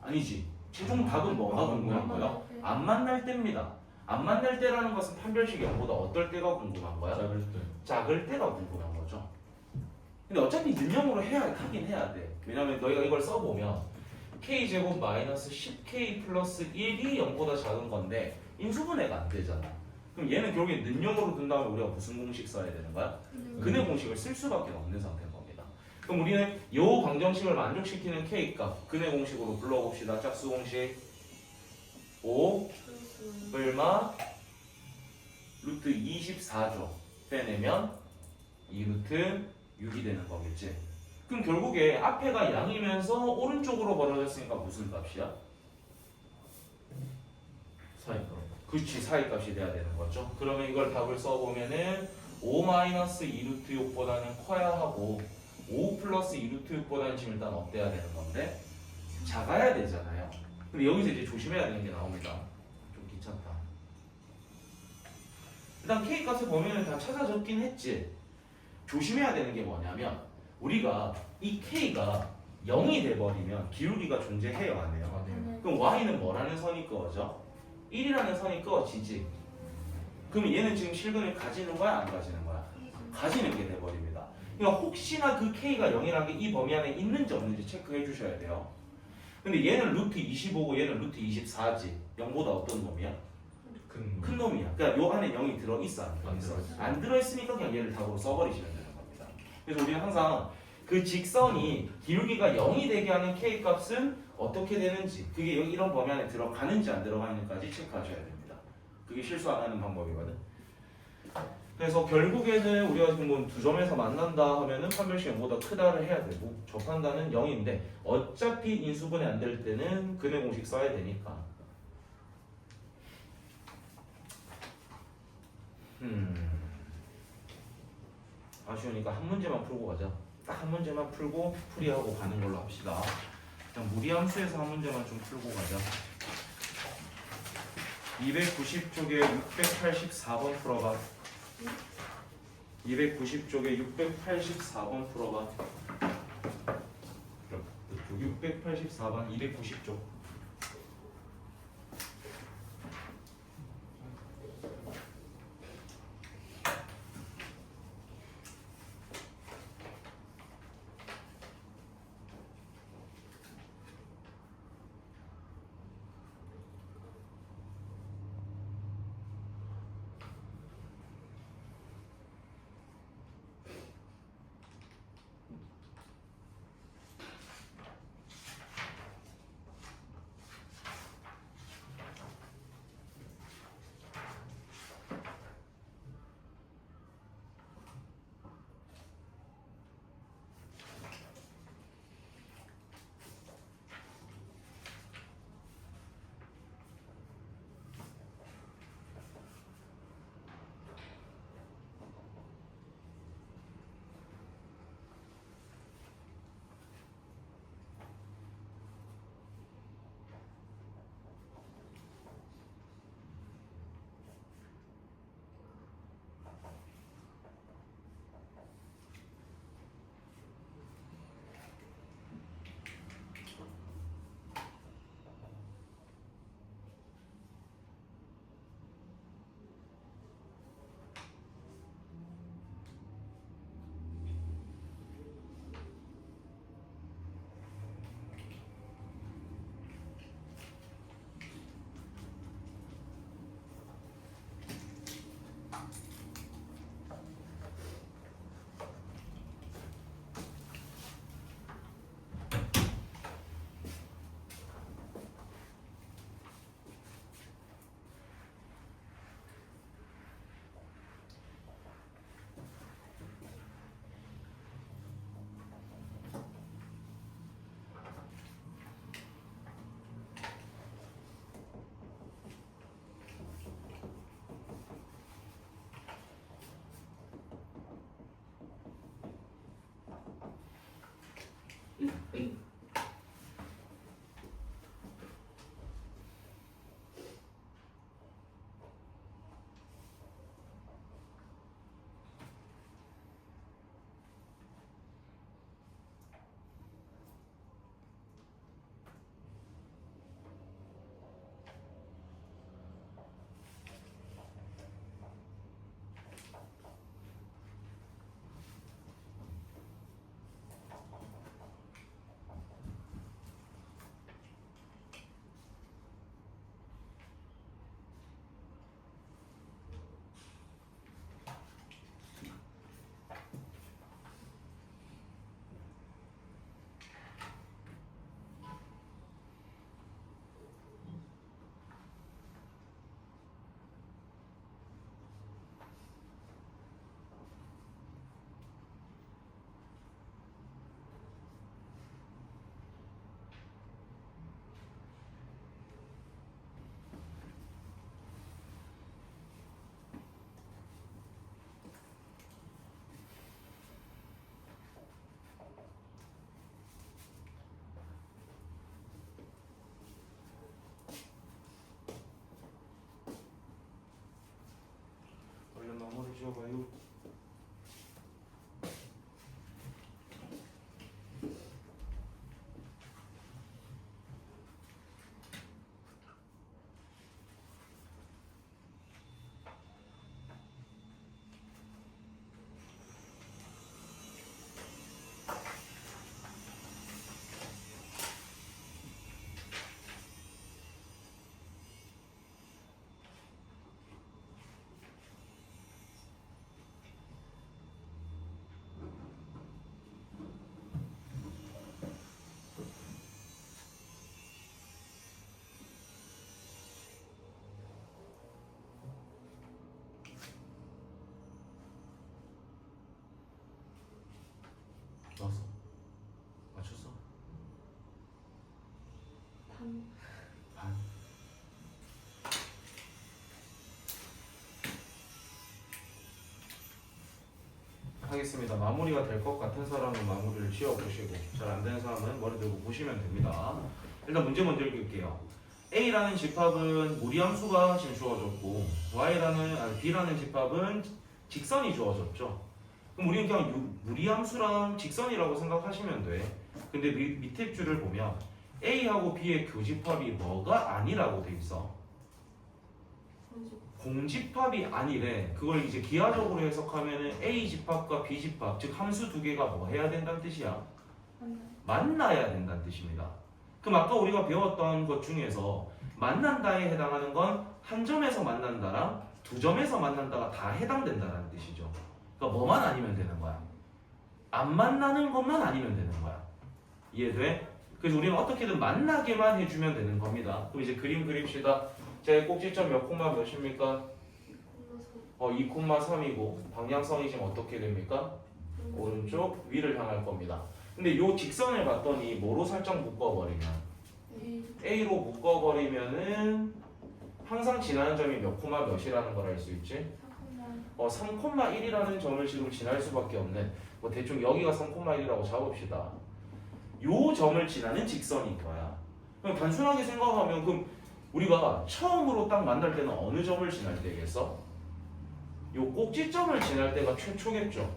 아니지. 최종 답은 뭐가 궁금한 거예요? 안 만날 때입니다. 안 만날 때라는 것은 판별식 0보다 어떨 때가 궁금한 거야? 작을 때. 작을 때가 궁금한 거죠. 근데 어차피 능형으로 하긴 해야 돼. 왜냐면 너희가 이걸 써보면 k제곱 마이너스 10k 플러스 1이 0보다 작은 건데 인수분해가 안 되잖아. 그럼 얘는 결국에 능형으로 둔 다음에 우리가 무슨 공식 써야 되는 거야? 근해 공식을 쓸 수밖에 없는 상태인 겁니다. 그럼 우리는 이 방정식을 만족시키는 k값 근해 공식으로 불러봅시다. 짝수 공식 5 얼마? 루트 24죠. 빼내면 2루트 6이 되는 거겠지. 그럼 결국에 앞에가 양이면서 오른쪽으로 벌어졌으니까 무슨 값이야? 사이가. 그렇지, 사이값이 돼야 되는 거죠. 그러면 이걸 답을 써보면은 5-2루트 6보다는 커야 하고 5 플러스 2루트 6보다는 지금 일단 어때야 되는 건데? 작아야 되잖아요. 근데 여기서 이제 조심해야 되는 게 나옵니다. 좀 귀찮다. 일단 K값을 보면은 다 찾아졌긴 했지. 조심해야 되는 게 뭐냐면 우리가 이 K가 0이 돼버리면 기울기가 존재해요, 안 해요? 아니에요. 그럼 Y는 뭐라는 선이 그어져? 1이라는 선이 그어지지. 그럼 얘는 지금 실근을 가지는 거야, 안 가지는 거야? 가지는 게 돼버립니다. 그러니까 혹시나 그 K가 0이라는 게 이 범위 안에 있는지 없는지 체크해 주셔야 돼요. 근데 얘는 루트 25고 얘는 루트 24지. 0보다 어떤 놈이야? 큰 놈이야. 그러니까 요 안에 0이 들어있어, 안 들어있어? 안 들어있으니까 그냥 얘를 답으로 써버리시면 되는 겁니다. 그래서 우리는 항상 그 직선이 기울기가 0이 되게 하는 K값은 어떻게 되는지, 그게 여기 이런 범위 안에 들어가는지 안 들어가는지까지 체크하셔야 됩니다. 그게 실수 안 하는 방법이거든. 그래서 결국에는 우리가 지금 뭐 두 점에서 만난다 하면은 판별식 0보다 크다를 해야 되고 접한다는 0인데 어차피 인수분해 안 될 때는 근해 공식 써야 되니까. 아쉬우니까 한 문제만 풀고 가자. 딱 한 문제만 풀고 풀이하고 가는 걸로 합시다. 일단 무리함수에서 한 문제만 좀 풀고 가자. 290쪽에 684번 풀어봐. 290쪽에 684번 풀어봐. 684번 290쪽. 마무리 지어봐요. 나왔어. 맞췄어? 반. 하겠습니다. 되겠습니다. 마무리가 될 것 같은 사람은 마무리를 지어보시고 잘 안 되는 사람은 머리 들고 보시면 됩니다. 일단 문제 먼저 읽을게요. A라는 집합은 무리함수가 지금 주어졌고 B라는 집합은 직선이 주어졌죠. 그럼 우리는 그냥 무리함수랑 직선이라고 생각하시면 돼. 근데 밑에 줄을 보면 A하고 B의 교집합이 뭐가 아니라고 돼 있어. 공집합이 아니래. 그걸 이제 기하적으로 해석하면은 A 집합과 B 집합, 즉 함수 두 개가 뭐 해야 된다는 뜻이야? 만나야 된다는 뜻입니다. 그럼 아까 우리가 배웠던 것 중에서 만난다에 해당하는 건 한 점에서 만난다랑 두 점에서 만난다가 다 해당된다는 뜻이죠. 그러니까 뭐만 아니면 되는 거야? 안 만나는 것만 아니면 되는 거야. 이해돼? 그래서 우리는 어떻게든 만나게만 해주면 되는 겁니다. 그럼 이제 그림 그립시다. 제 꼭지점 몇 콤마 몇입니까? 2,3이고 방향성이 지금 어떻게 됩니까? 오른쪽 위를 향할 겁니다. 근데 요 직선을 봤더니 뭐로 살짝 묶어버리면 A로 묶어버리면은 항상 지나는 점이 몇 콤마 몇이라는 걸 알 수 있지? 3,1이라는 점을 지금 지날 수밖에 없는 뭐 대충 여기가 3,1이라고 잡읍시다. 요 점을 지나는 직선인 거야. 그럼 단순하게 생각하면 그럼 우리가 처음으로 딱 만날 때는 어느 점을 지날 때겠어? 요 꼭지점을 지날 때가 최초겠죠.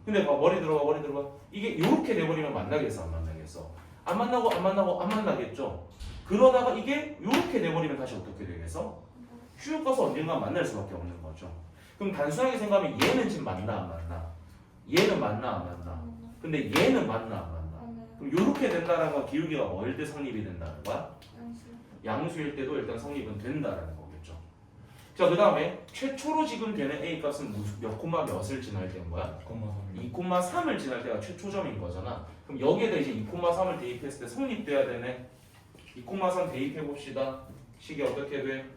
근데 봐, 머리 들어가. 이게 요렇게 돼버리면 만나겠어, 안 만나겠어? 안 만나겠죠. 그러다가 이게 요렇게 돼버리면 다시 어떻게 되겠어? 쭉 가서 언젠가 만날 수밖에 없는 거죠. 그럼 단순하게 생각하면 얘는 지금 만나 안 만나? 얘는 만나 안 만나? 근데 얘는 만나 안 만나? 그럼 요렇게 된다는 건 기울기가 뭐일 때 성립이 된다는 거야? 양수일 때도 일단 성립은 된다라는 거겠죠. 자, 그 다음에 최초로 지금 되는 A 값은 몇 콤마 몇을 지날 때인 거야? 2,3을 지날 때가 최초점인 거잖아. 그럼 여기에다 이제 2,3을 대입했을 때 성립돼야 되네. 2,3 대입해봅시다. 식이 어떻게 돼?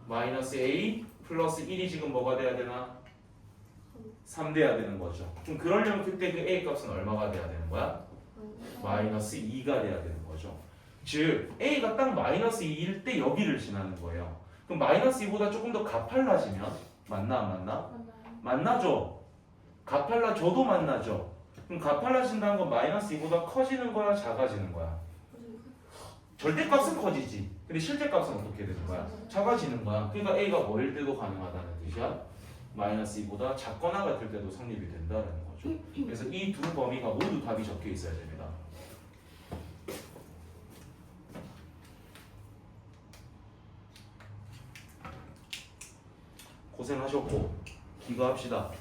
마이너스 A 플러스 1이 지금 뭐가 돼야 되나? 3 돼야 되는 거죠. 그럼 그러려면 그때 그 A 값은 얼마가 돼야 되는 거야? 마이너스 2가 돼야 되는 거죠. 즉 A가 딱 마이너스 2일 때 여기를 지나는 거예요. 그럼 마이너스 2보다 조금 더 가팔라지면 만나 안 만나? 만나죠. 가팔라져도 만나죠. 그럼 가팔라진다는 건 마이너스 2보다 커지는 거야, 작아지는 거야? 절대값은 커지지. 근데 실제값은 어떻게 되는 거야? 작아지는 거야. 그러니까 A가 뭐일 때도 가능하다는 뜻이야. 마이너스 2보다 작거나 같을 때도 성립이 된다는 거죠. 그래서 이 두 범위가 모두 답이 적혀 있어야 됩니다. 고생하셨고 기거합시다.